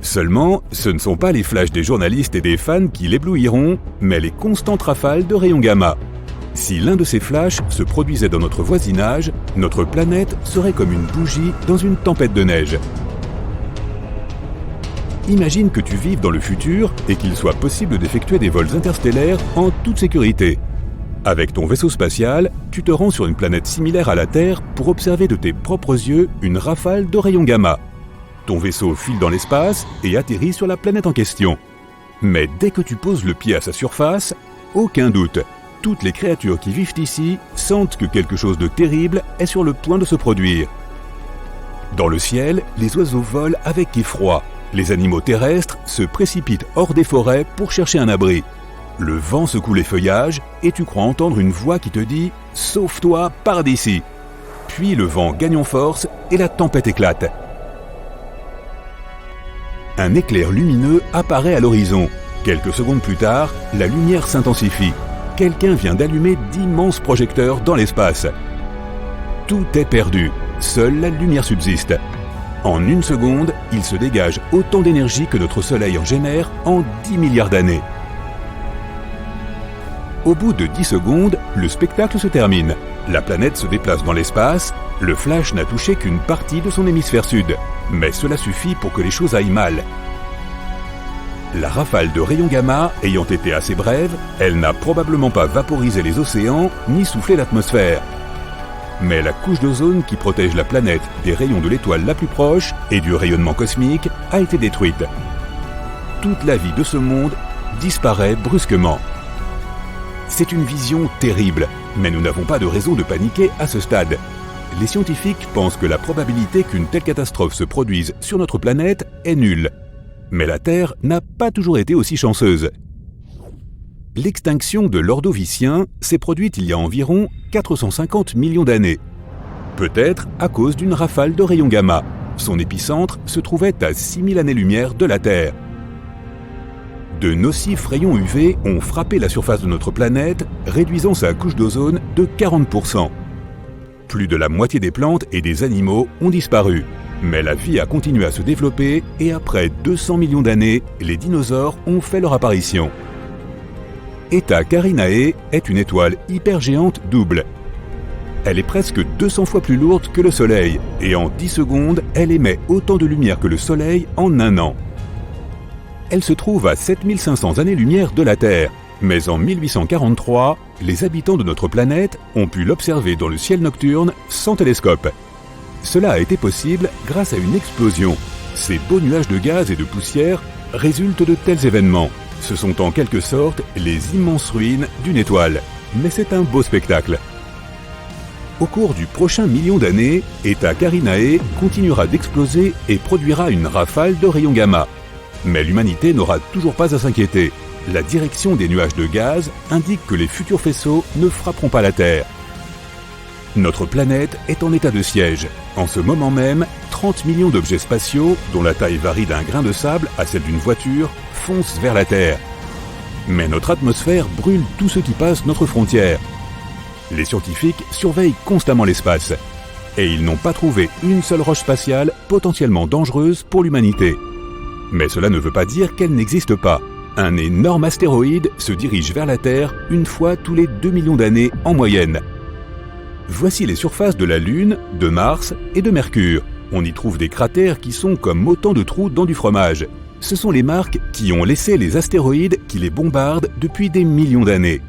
Seulement, ce ne sont pas les flashs des journalistes et des fans qui l'éblouiront, mais les constantes rafales de rayons gamma. Si l'un de ces flashs se produisait dans notre voisinage, notre planète serait comme une bougie dans une tempête de neige. Imagine que tu vives dans le futur et qu'il soit possible d'effectuer des vols interstellaires en toute sécurité. Avec ton vaisseau spatial, tu te rends sur une planète similaire à la Terre pour observer de tes propres yeux une rafale de rayons gamma. Ton vaisseau file dans l'espace et atterrit sur la planète en question. Mais dès que tu poses le pied à sa surface, aucun doute, toutes les créatures qui vivent ici sentent que quelque chose de terrible est sur le point de se produire. Dans le ciel, les oiseaux volent avec effroi. Les animaux terrestres se précipitent hors des forêts pour chercher un abri. Le vent secoue les feuillages et tu crois entendre une voix qui te dit « Sauve-toi, pars d'ici !» Puis le vent gagne en force et la tempête éclate. Un éclair lumineux apparaît à l'horizon. Quelques secondes plus tard, la lumière s'intensifie. Quelqu'un vient d'allumer d'immenses projecteurs dans l'espace. Tout est perdu. Seule la lumière subsiste. En une seconde, il se dégage autant d'énergie que notre Soleil en génère en 10 milliards d'années. Au bout de 10 secondes, le spectacle se termine. La planète se déplace dans l'espace. Le flash n'a touché qu'une partie de son hémisphère sud. Mais cela suffit pour que les choses aillent mal. La rafale de rayons gamma ayant été assez brève, elle n'a probablement pas vaporisé les océans ni soufflé l'atmosphère. Mais la couche d'ozone qui protège la planète des rayons de l'étoile la plus proche et du rayonnement cosmique a été détruite. Toute la vie de ce monde disparaît brusquement. C'est une vision terrible, mais nous n'avons pas de raison de paniquer à ce stade. Les scientifiques pensent que la probabilité qu'une telle catastrophe se produise sur notre planète est nulle. Mais la Terre n'a pas toujours été aussi chanceuse. L'extinction de l'Ordovicien s'est produite il y a environ 450 millions d'années. Peut-être à cause d'une rafale de rayons gamma. Son épicentre se trouvait à 6000 années-lumière de la Terre. De nocifs rayons UV ont frappé la surface de notre planète, réduisant sa couche d'ozone de 40%. Plus de la moitié des plantes et des animaux ont disparu. Mais la vie a continué à se développer et après 200 millions d'années, les dinosaures ont fait leur apparition. Eta Carinae est une étoile hypergéante double. Elle est presque 200 fois plus lourde que le Soleil et en 10 secondes, elle émet autant de lumière que le Soleil en un an. Elle se trouve à 7500 années-lumière de la Terre, mais en 1843, les habitants de notre planète ont pu l'observer dans le ciel nocturne sans télescope. Cela a été possible grâce à une explosion. Ces beaux nuages de gaz et de poussière résultent de tels événements. Ce sont en quelque sorte les immenses ruines d'une étoile. Mais c'est un beau spectacle. Au cours du prochain million d'années, Eta Carinae continuera d'exploser et produira une rafale de rayons gamma. Mais l'humanité n'aura toujours pas à s'inquiéter. La direction des nuages de gaz indique que les futurs faisceaux ne frapperont pas la Terre. Notre planète est en état de siège. En ce moment même, 30 millions d'objets spatiaux, dont la taille varie d'un grain de sable à celle d'une voiture, foncent vers la Terre. Mais notre atmosphère brûle tout ce qui passe notre frontière. Les scientifiques surveillent constamment l'espace. Et ils n'ont pas trouvé une seule roche spatiale potentiellement dangereuse pour l'humanité. Mais cela ne veut pas dire qu'elle n'existe pas. Un énorme astéroïde se dirige vers la Terre une fois tous les 2 millions d'années en moyenne. Voici les surfaces de la Lune, de Mars et de Mercure. On y trouve des cratères qui sont comme autant de trous dans du fromage. Ce sont les marques qui ont laissé les astéroïdes qui les bombardent depuis des millions d'années.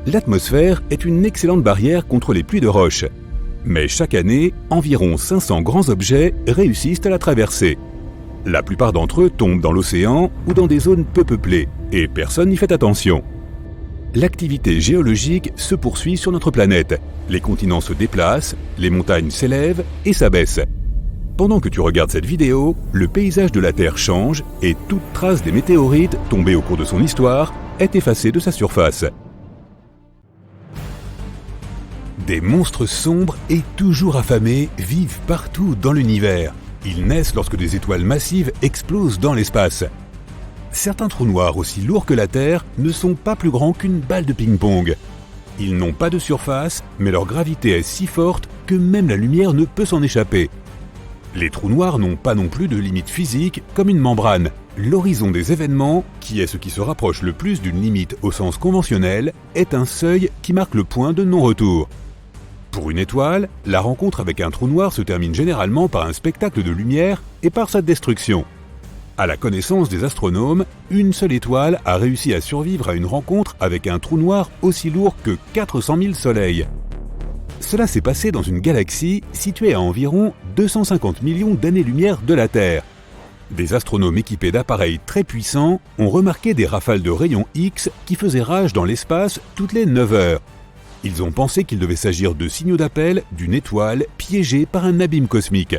L'atmosphère est une excellente barrière contre les pluies de roches. Mais chaque année, environ 500 grands objets réussissent à la traverser. La plupart d'entre eux tombent dans l'océan ou dans des zones peu peuplées, et personne n'y fait attention. L'activité géologique se poursuit sur notre planète. Les continents se déplacent, les montagnes s'élèvent et s'abaissent. Pendant que tu regardes cette vidéo, le paysage de la Terre change et toute trace des météorites tombées au cours de son histoire est effacée de sa surface. Des monstres sombres et toujours affamés vivent partout dans l'univers. Ils naissent lorsque des étoiles massives explosent dans l'espace. Certains trous noirs aussi lourds que la Terre ne sont pas plus grands qu'une balle de ping-pong. Ils n'ont pas de surface, mais leur gravité est si forte que même la lumière ne peut s'en échapper. Les trous noirs n'ont pas non plus de limite physique comme une membrane. L'horizon des événements, qui est ce qui se rapproche le plus d'une limite au sens conventionnel, est un seuil qui marque le point de non-retour. Pour une étoile, la rencontre avec un trou noir se termine généralement par un spectacle de lumière et par sa destruction. À la connaissance des astronomes, une seule étoile a réussi à survivre à une rencontre avec un trou noir aussi lourd que 400 000 soleils. Cela s'est passé dans une galaxie située à environ 250 millions d'années-lumière de la Terre. Des astronomes équipés d'appareils très puissants ont remarqué des rafales de rayons X qui faisaient rage dans l'espace toutes les 9 heures. Ils ont pensé qu'il devait s'agir de signaux d'appel d'une étoile piégée par un abîme cosmique.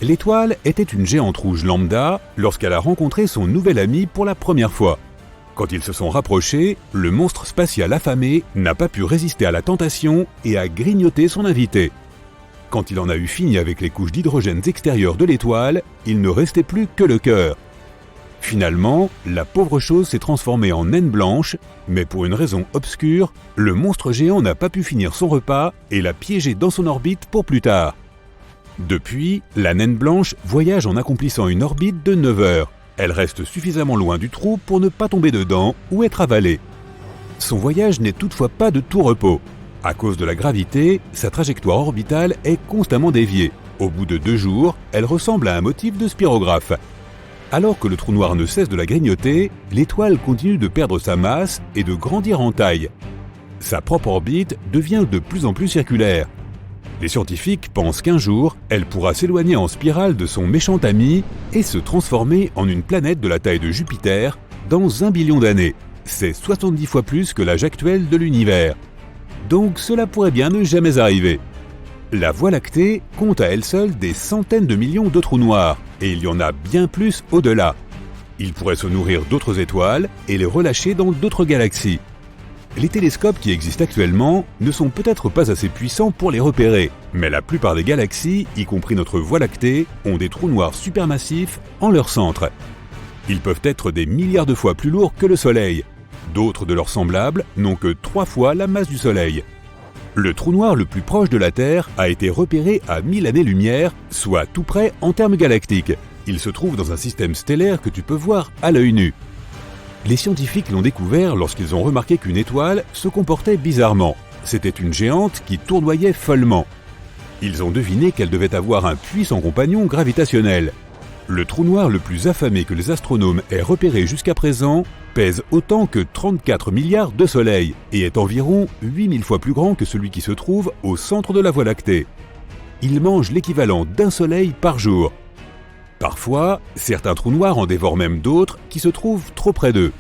L'étoile était une géante rouge lambda lorsqu'elle a rencontré son nouvel ami pour la première fois. Quand ils se sont rapprochés, le monstre spatial affamé n'a pas pu résister à la tentation et a grignoté son invité. Quand il en a eu fini avec les couches d'hydrogène extérieures de l'étoile, il ne restait plus que le cœur. Finalement, la pauvre chose s'est transformée en naine blanche, mais pour une raison obscure, le monstre géant n'a pas pu finir son repas et l'a piégé dans son orbite pour plus tard. Depuis, la naine blanche voyage en accomplissant une orbite de 9 heures. Elle reste suffisamment loin du trou pour ne pas tomber dedans ou être avalée. Son voyage n'est toutefois pas de tout repos. À cause de la gravité, sa trajectoire orbitale est constamment déviée. Au bout de 2 jours, elle ressemble à un motif de spirographe. Alors que le trou noir ne cesse de la grignoter, l'étoile continue de perdre sa masse et de grandir en taille. Sa propre orbite devient de plus en plus circulaire. Les scientifiques pensent qu'un jour, elle pourra s'éloigner en spirale de son méchant ami et se transformer en une planète de la taille de Jupiter dans 1 billion d'années. C'est 70 fois plus que l'âge actuel de l'univers. Donc cela pourrait bien ne jamais arriver. La Voie lactée compte à elle seule des centaines de millions de trous noirs, et il y en a bien plus au-delà. Ils pourraient se nourrir d'autres étoiles et les relâcher dans d'autres galaxies. Les télescopes qui existent actuellement ne sont peut-être pas assez puissants pour les repérer, mais la plupart des galaxies, y compris notre Voie lactée, ont des trous noirs supermassifs en leur centre. Ils peuvent être des milliards de fois plus lourds que le Soleil. D'autres de leurs semblables n'ont que 3 fois la masse du Soleil. Le trou noir le plus proche de la Terre a été repéré à 1000 années-lumière, soit tout près en termes galactiques. Il se trouve dans un système stellaire que tu peux voir à l'œil nu. Les scientifiques l'ont découvert lorsqu'ils ont remarqué qu'une étoile se comportait bizarrement. C'était une géante qui tournoyait follement. Ils ont deviné qu'elle devait avoir un puissant compagnon gravitationnel. Le trou noir le plus affamé que les astronomes aient repéré jusqu'à présent pèse autant que 34 milliards de soleils et est environ 8000 fois plus grand que celui qui se trouve au centre de la Voie lactée. Il mange l'équivalent d'un soleil par jour. Parfois, certains trous noirs en dévorent même d'autres qui se trouvent trop près d'eux.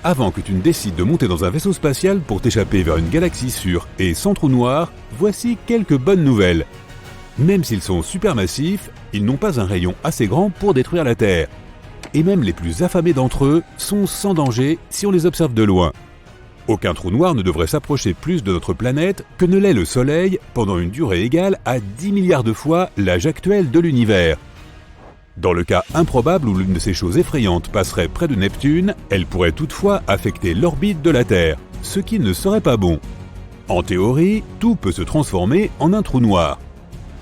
Avant que tu ne décides de monter dans un vaisseau spatial pour t'échapper vers une galaxie sûre et sans trou noir, voici quelques bonnes nouvelles. Même s'ils sont supermassifs, ils n'ont pas un rayon assez grand pour détruire la Terre. Et même les plus affamés d'entre eux sont sans danger si on les observe de loin. Aucun trou noir ne devrait s'approcher plus de notre planète que ne l'est le Soleil pendant une durée égale à 10 milliards de fois l'âge actuel de l'univers. Dans le cas improbable où l'une de ces choses effrayantes passerait près de Neptune, elle pourrait toutefois affecter l'orbite de la Terre, ce qui ne serait pas bon. En théorie, tout peut se transformer en un trou noir.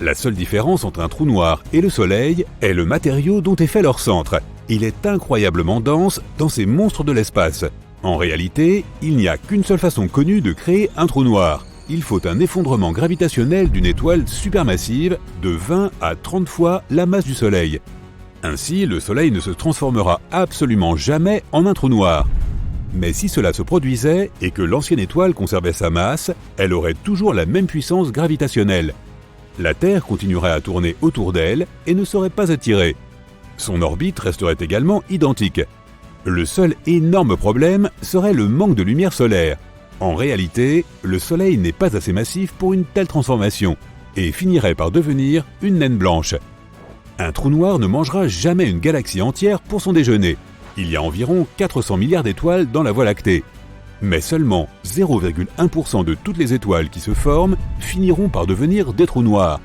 La seule différence entre un trou noir et le Soleil est le matériau dont est fait leur centre. Il est incroyablement dense dans ces monstres de l'espace. En réalité, il n'y a qu'une seule façon connue de créer un trou noir. Il faut un effondrement gravitationnel d'une étoile supermassive de 20 à 30 fois la masse du Soleil. Ainsi, le Soleil ne se transformera absolument jamais en un trou noir. Mais si cela se produisait et que l'ancienne étoile conservait sa masse, elle aurait toujours la même puissance gravitationnelle. La Terre continuerait à tourner autour d'elle et ne serait pas attirée. Son orbite resterait également identique. Le seul énorme problème serait le manque de lumière solaire. En réalité, le Soleil n'est pas assez massif pour une telle transformation et finirait par devenir une naine blanche. Un trou noir ne mangera jamais une galaxie entière pour son déjeuner. Il y a environ 400 milliards d'étoiles dans la Voie lactée. Mais seulement 0,1% de toutes les étoiles qui se forment finiront par devenir des trous noirs.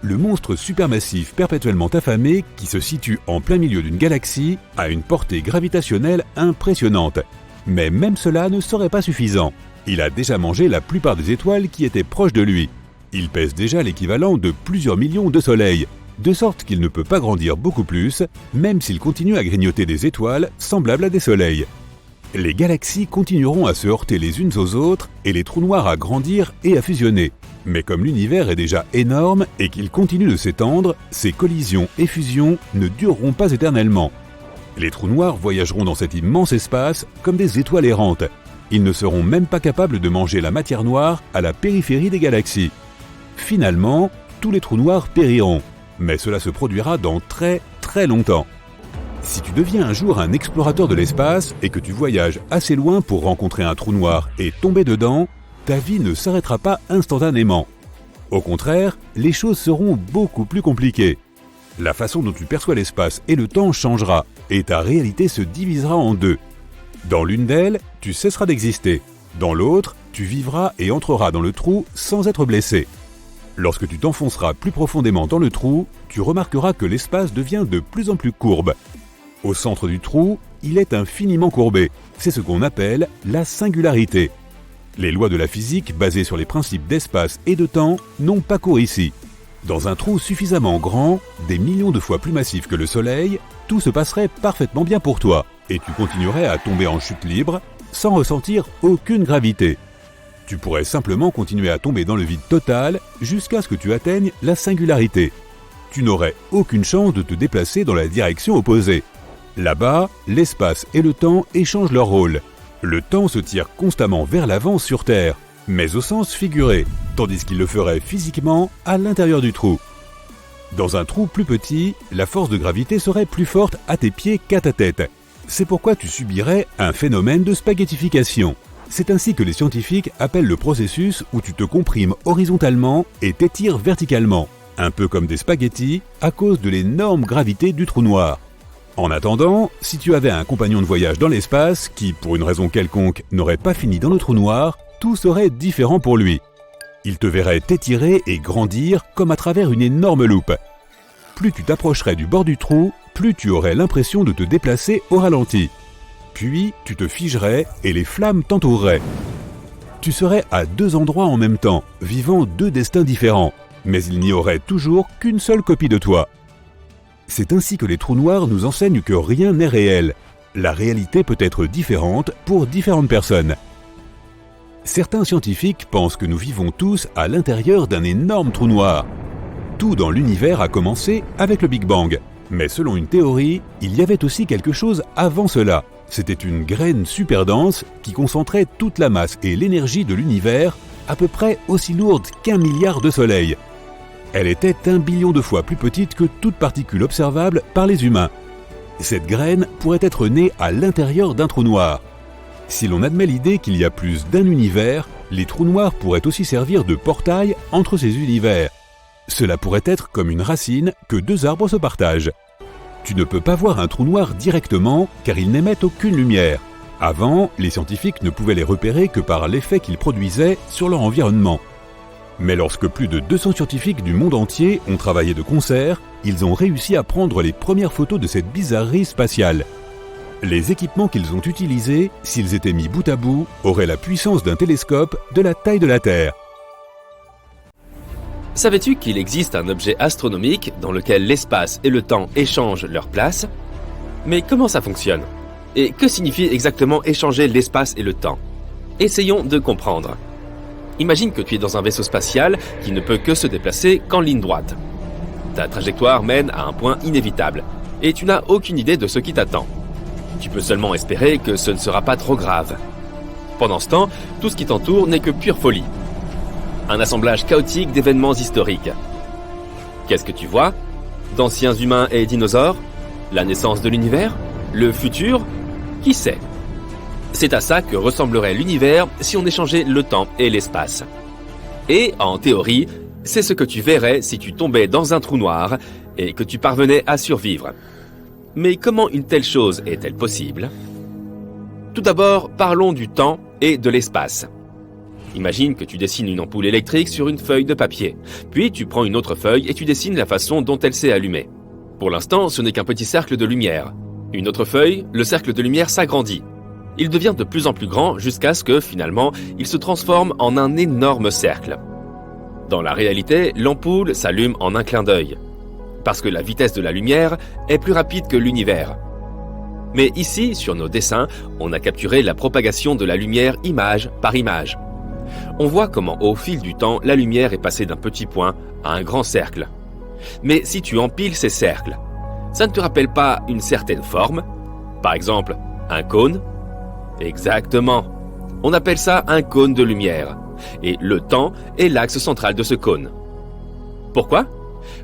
Le monstre supermassif perpétuellement affamé, qui se situe en plein milieu d'une galaxie, a une portée gravitationnelle impressionnante. Mais même cela ne serait pas suffisant. Il a déjà mangé la plupart des étoiles qui étaient proches de lui. Il pèse déjà l'équivalent de plusieurs millions de soleils, de sorte qu'il ne peut pas grandir beaucoup plus, même s'il continue à grignoter des étoiles semblables à des soleils. Les galaxies continueront à se heurter les unes aux autres et les trous noirs à grandir et à fusionner. Mais comme l'univers est déjà énorme et qu'il continue de s'étendre, ces collisions et fusions ne dureront pas éternellement. Les trous noirs voyageront dans cet immense espace comme des étoiles errantes. Ils ne seront même pas capables de manger la matière noire à la périphérie des galaxies. Finalement, tous les trous noirs périront, mais cela se produira dans très très longtemps. Si tu deviens un jour un explorateur de l'espace et que tu voyages assez loin pour rencontrer un trou noir et tomber dedans, ta vie ne s'arrêtera pas instantanément. Au contraire, les choses seront beaucoup plus compliquées. La façon dont tu perçois l'espace et le temps changera, et ta réalité se divisera en deux. Dans l'une d'elles, tu cesseras d'exister. Dans l'autre, tu vivras et entreras dans le trou sans être blessé. Lorsque tu t'enfonceras plus profondément dans le trou, tu remarqueras que l'espace devient de plus en plus courbe. Au centre du trou, il est infiniment courbé. C'est ce qu'on appelle la singularité. Les lois de la physique, basées sur les principes d'espace et de temps, n'ont pas cours ici. Dans un trou suffisamment grand, des millions de fois plus massif que le Soleil, tout se passerait parfaitement bien pour toi, et tu continuerais à tomber en chute libre, sans ressentir aucune gravité. Tu pourrais simplement continuer à tomber dans le vide total, jusqu'à ce que tu atteignes la singularité. Tu n'aurais aucune chance de te déplacer dans la direction opposée. Là-bas, l'espace et le temps échangent leur rôle. Le temps se tire constamment vers l'avant sur Terre, mais au sens figuré, tandis qu'il le ferait physiquement à l'intérieur du trou. Dans un trou plus petit, la force de gravité serait plus forte à tes pieds qu'à ta tête. C'est pourquoi tu subirais un phénomène de spaghettification. C'est ainsi que les scientifiques appellent le processus où tu te comprimes horizontalement et t'étires verticalement, un peu comme des spaghettis à cause de l'énorme gravité du trou noir. En attendant, si tu avais un compagnon de voyage dans l'espace qui, pour une raison quelconque, n'aurait pas fini dans le trou noir, tout serait différent pour lui. Il te verrait t'étirer et grandir comme à travers une énorme loupe. Plus tu t'approcherais du bord du trou, plus tu aurais l'impression de te déplacer au ralenti. Puis tu te figerais et les flammes t'entoureraient. Tu serais à deux endroits en même temps, vivant deux destins différents, mais il n'y aurait toujours qu'une seule copie de toi. C'est ainsi que les trous noirs nous enseignent que rien n'est réel. La réalité peut être différente pour différentes personnes. Certains scientifiques pensent que nous vivons tous à l'intérieur d'un énorme trou noir. Tout dans l'univers a commencé avec le Big Bang. Mais selon une théorie, il y avait aussi quelque chose avant cela. C'était une graine super dense qui concentrait toute la masse et l'énergie de l'univers, à peu près aussi lourde qu'1 milliard de soleils. Elle était 1 billion de fois plus petite que toute particule observable par les humains. Cette graine pourrait être née à l'intérieur d'un trou noir. Si l'on admet l'idée qu'il y a plus d'un univers, les trous noirs pourraient aussi servir de portail entre ces univers. Cela pourrait être comme une racine que deux arbres se partagent. Tu ne peux pas voir un trou noir directement car ils n'émettent aucune lumière. Avant, les scientifiques ne pouvaient les repérer que par l'effet qu'ils produisaient sur leur environnement. Mais lorsque plus de 200 scientifiques du monde entier ont travaillé de concert, ils ont réussi à prendre les premières photos de cette bizarrerie spatiale. Les équipements qu'ils ont utilisés, s'ils étaient mis bout à bout, auraient la puissance d'un télescope de la taille de la Terre. Savais-tu qu'il existe un objet astronomique dans lequel l'espace et le temps échangent leur place? Mais comment ça fonctionne? Et que signifie exactement échanger l'espace et le temps? Essayons de comprendre. Imagine que tu es dans un vaisseau spatial qui ne peut que se déplacer qu'en ligne droite. Ta trajectoire mène à un point inévitable, et tu n'as aucune idée de ce qui t'attend. Tu peux seulement espérer que ce ne sera pas trop grave. Pendant ce temps, tout ce qui t'entoure n'est que pure folie. Un assemblage chaotique d'événements historiques. Qu'est-ce que tu vois? D'anciens humains et dinosaures? La naissance de l'univers? Le futur? Qui sait? C'est à ça que ressemblerait l'univers si on échangeait le temps et l'espace. Et, en théorie, c'est ce que tu verrais si tu tombais dans un trou noir et que tu parvenais à survivre. Mais comment une telle chose est-elle possible? Tout Tout d'abord, parlons du temps et de l'espace. Imagine que tu dessines une ampoule électrique sur une feuille de papier. Puis tu prends une autre feuille et tu dessines la façon dont elle s'est allumée. Pour l'instant, ce n'est qu'un petit cercle de lumière. Une autre feuille, le cercle de lumière s'agrandit. Il devient de plus en plus grand jusqu'à ce que, finalement, il se transforme en un énorme cercle. Dans la réalité, l'ampoule s'allume en un clin d'œil. Parce que la vitesse de la lumière est plus rapide que l'univers. Mais ici, sur nos dessins, on a capturé la propagation de la lumière image par image. On voit comment, au fil du temps, la lumière est passée d'un petit point à un grand cercle. Mais si tu empiles ces cercles, ça ne te rappelle pas une certaine forme? Par exemple, un cône? Exactement. On appelle ça un cône de lumière. Et le temps est l'axe central de ce cône. Pourquoi?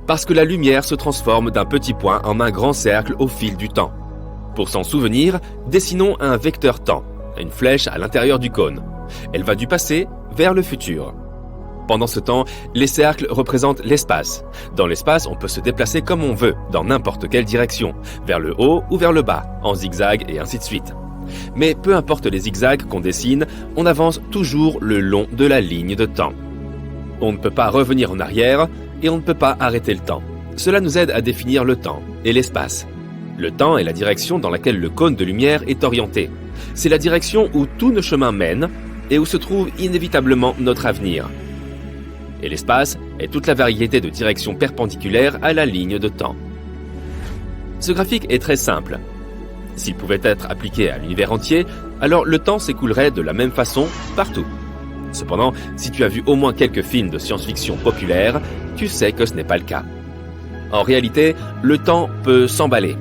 Parce que la lumière se transforme d'un petit point en un grand cercle au fil du temps. Pour s'en souvenir, dessinons un vecteur temps, une flèche à l'intérieur du cône. Elle va du passé vers le futur. Pendant ce temps, les cercles représentent l'espace. Dans l'espace, on peut se déplacer comme on veut, dans n'importe quelle direction, vers le haut ou vers le bas, en zigzag et ainsi de suite. Mais peu importe les zigzags qu'on dessine, on avance toujours le long de la ligne de temps. On ne peut pas revenir en arrière et on ne peut pas arrêter le temps. Cela nous aide à définir le temps et l'espace. Le temps est la direction dans laquelle le cône de lumière est orienté. C'est la direction où tous nos chemins mènent et où se trouve inévitablement notre avenir. Et l'espace est toute la variété de directions perpendiculaires à la ligne de temps. Ce graphique est très simple. S'il pouvait être appliqué à l'univers entier, alors le temps s'écoulerait de la même façon partout. Cependant, si tu as vu au moins quelques films de science-fiction populaires, tu sais que ce n'est pas le cas. En réalité, le temps peut s'emballer.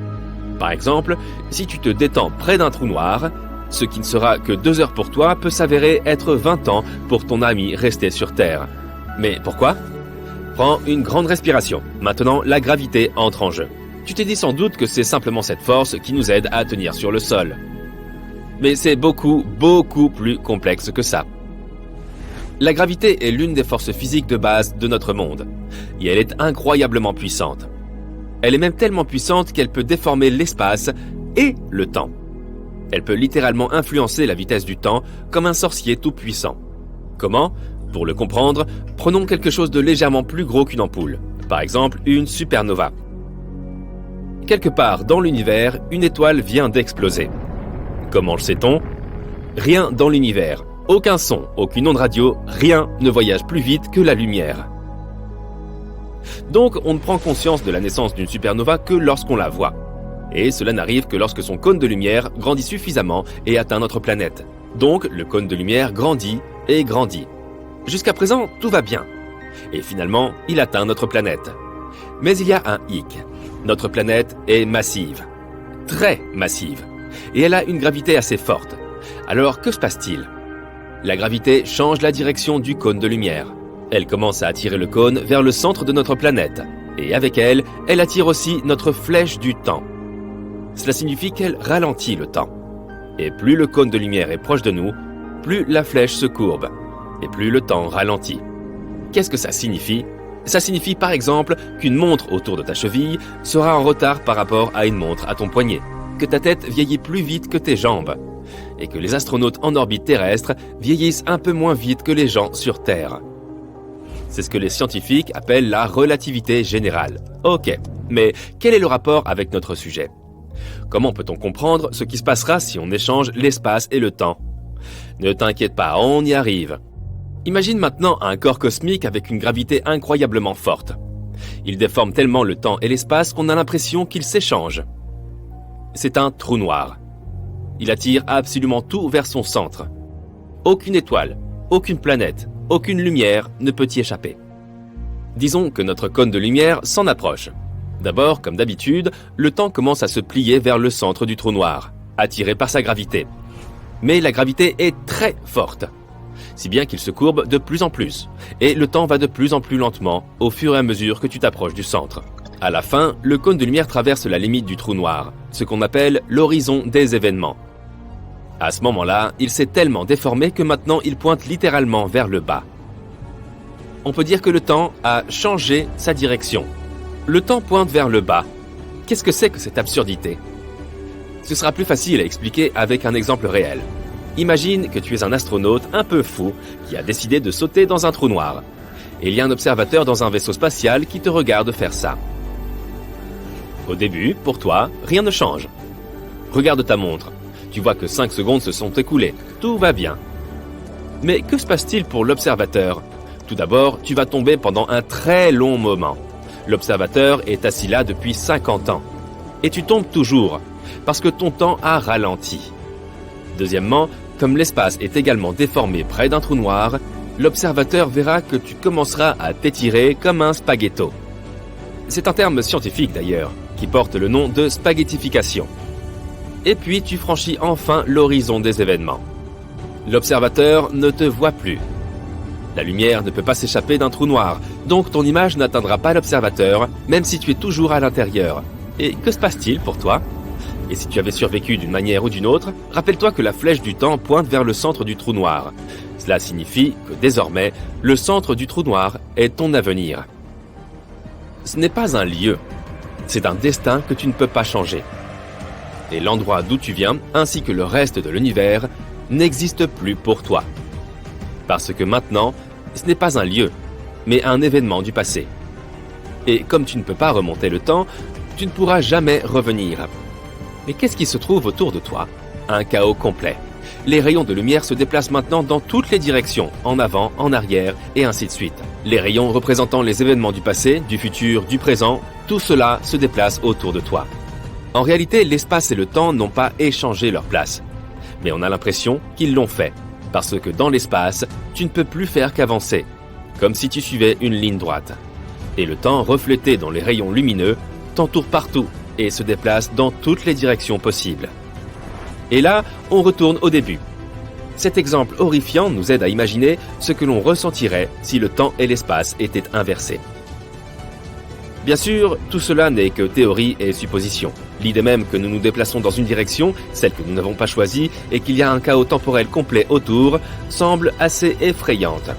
Par exemple, si tu te détends près d'un trou noir, ce qui ne sera que 2 heures pour toi peut s'avérer être 20 ans pour ton ami resté sur Terre. Mais pourquoi? Prends une grande respiration. Maintenant, la gravité entre en jeu. Tu t'es dit sans doute que c'est simplement cette force qui nous aide à tenir sur le sol. Mais c'est beaucoup plus complexe que ça. La gravité est l'une des forces physiques de base de notre monde. Et elle est incroyablement puissante. Elle est même tellement puissante qu'elle peut déformer l'espace et le temps. Elle peut littéralement influencer la vitesse du temps comme un sorcier tout-puissant. Comment? Pour le comprendre, prenons quelque chose de légèrement plus gros qu'une ampoule. Par exemple, une supernova. Quelque part dans l'univers, une étoile vient d'exploser. Comment le sait-on? Rien dans l'univers, aucun son, aucune onde radio, rien ne voyage plus vite que la lumière. Donc on ne prend conscience de la naissance d'une supernova que lorsqu'on la voit. Et cela n'arrive que lorsque son cône de lumière grandit suffisamment et atteint notre planète. Donc le cône de lumière grandit et grandit. Jusqu'à présent, tout va bien. Et finalement, il atteint notre planète. Mais il y a un hic. Notre planète est massive. Très massive. Et elle a une gravité assez forte. Alors, que se passe-t-il? La gravité change la direction du cône de lumière. Elle commence à attirer le cône vers le centre de notre planète. Et avec elle, elle attire aussi notre flèche du temps. Cela signifie qu'elle ralentit le temps. Et plus le cône de lumière est proche de nous, plus la flèche se courbe. Et plus le temps ralentit. Qu'est-ce que ça signifie? Ça signifie par exemple qu'une montre autour de ta cheville sera en retard par rapport à une montre à ton poignet, que ta tête vieillit plus vite que tes jambes, et que les astronautes en orbite terrestre vieillissent un peu moins vite que les gens sur Terre. C'est ce que les scientifiques appellent la relativité générale. Ok, mais quel est le rapport avec notre sujet? Comment peut-on comprendre ce qui se passera si on échange l'espace et le temps? Ne t'inquiète pas, on y arrive. Imagine maintenant un corps cosmique avec une gravité incroyablement forte. Il déforme tellement le temps et l'espace qu'on a l'impression qu'ils s'échangent. C'est un trou noir. Il attire absolument tout vers son centre. Aucune étoile, aucune planète, aucune lumière ne peut y échapper. Disons que notre cône de lumière s'en approche. D'abord, comme d'habitude, le temps commence à se plier vers le centre du trou noir, attiré par sa gravité. Mais la gravité est très forte, si bien qu'il se courbe de plus en plus, et le temps va de plus en plus lentement au fur et à mesure que tu t'approches du centre. À la fin, le cône de lumière traverse la limite du trou noir, ce qu'on appelle l'horizon des événements. À ce moment-là, il s'est tellement déformé que maintenant il pointe littéralement vers le bas. On peut dire que le temps a changé sa direction. Le temps pointe vers le bas. Qu'est-ce que c'est que cette absurdité? Ce sera plus facile à expliquer avec un exemple réel. Imagine que tu es un astronaute un peu fou qui a décidé de sauter dans un trou noir. Et il y a un observateur dans un vaisseau spatial qui te regarde faire ça. Au début, pour toi, rien ne change. Regarde ta montre. Tu vois que 5 secondes se sont écoulées. Tout va bien. Mais que se passe-t-il pour l'observateur ? Tout d'abord, tu vas tomber pendant un très long moment. L'observateur est assis là depuis 50 ans. Et tu tombes toujours, parce que ton temps a ralenti. Deuxièmement, comme l'espace est également déformé près d'un trou noir, l'observateur verra que tu commenceras à t'étirer comme un spaghetto. C'est un terme scientifique d'ailleurs, qui porte le nom de spaghettification. Et puis tu franchis enfin l'horizon des événements. L'observateur ne te voit plus. La lumière ne peut pas s'échapper d'un trou noir, donc ton image n'atteindra pas l'observateur, même si tu es toujours à l'intérieur. Et que se passe-t-il pour toi ? Et si tu avais survécu d'une manière ou d'une autre, rappelle-toi que la flèche du temps pointe vers le centre du trou noir. Cela signifie que désormais, le centre du trou noir est ton avenir. Ce n'est pas un lieu, c'est un destin que tu ne peux pas changer. Et l'endroit d'où tu viens, ainsi que le reste de l'univers, n'existe plus pour toi. Parce que maintenant, ce n'est pas un lieu, mais un événement du passé. Et comme tu ne peux pas remonter le temps, tu ne pourras jamais revenir. Mais qu'est-ce qui se trouve autour de toi ? Un chaos complet. Les rayons de lumière se déplacent maintenant dans toutes les directions, en avant, en arrière, et ainsi de suite. Les rayons représentant les événements du passé, du futur, du présent, tout cela se déplace autour de toi. En réalité, l'espace et le temps n'ont pas échangé leur place. Mais on a l'impression qu'ils l'ont fait, parce que dans l'espace, tu ne peux plus faire qu'avancer, comme si tu suivais une ligne droite. Et le temps, reflété dans les rayons lumineux, t'entoure partout et se déplace dans toutes les directions possibles. Et là, on retourne au début. Cet exemple horrifiant nous aide à imaginer ce que l'on ressentirait si le temps et l'espace étaient inversés. Bien sûr, tout cela n'est que théorie et supposition. L'idée même que nous nous déplaçons dans une direction, celle que nous n'avons pas choisie, et qu'il y a un chaos temporel complet autour, semble assez effrayante.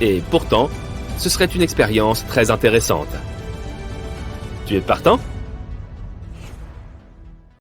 Et pourtant, ce serait une expérience très intéressante. Tu es partant ?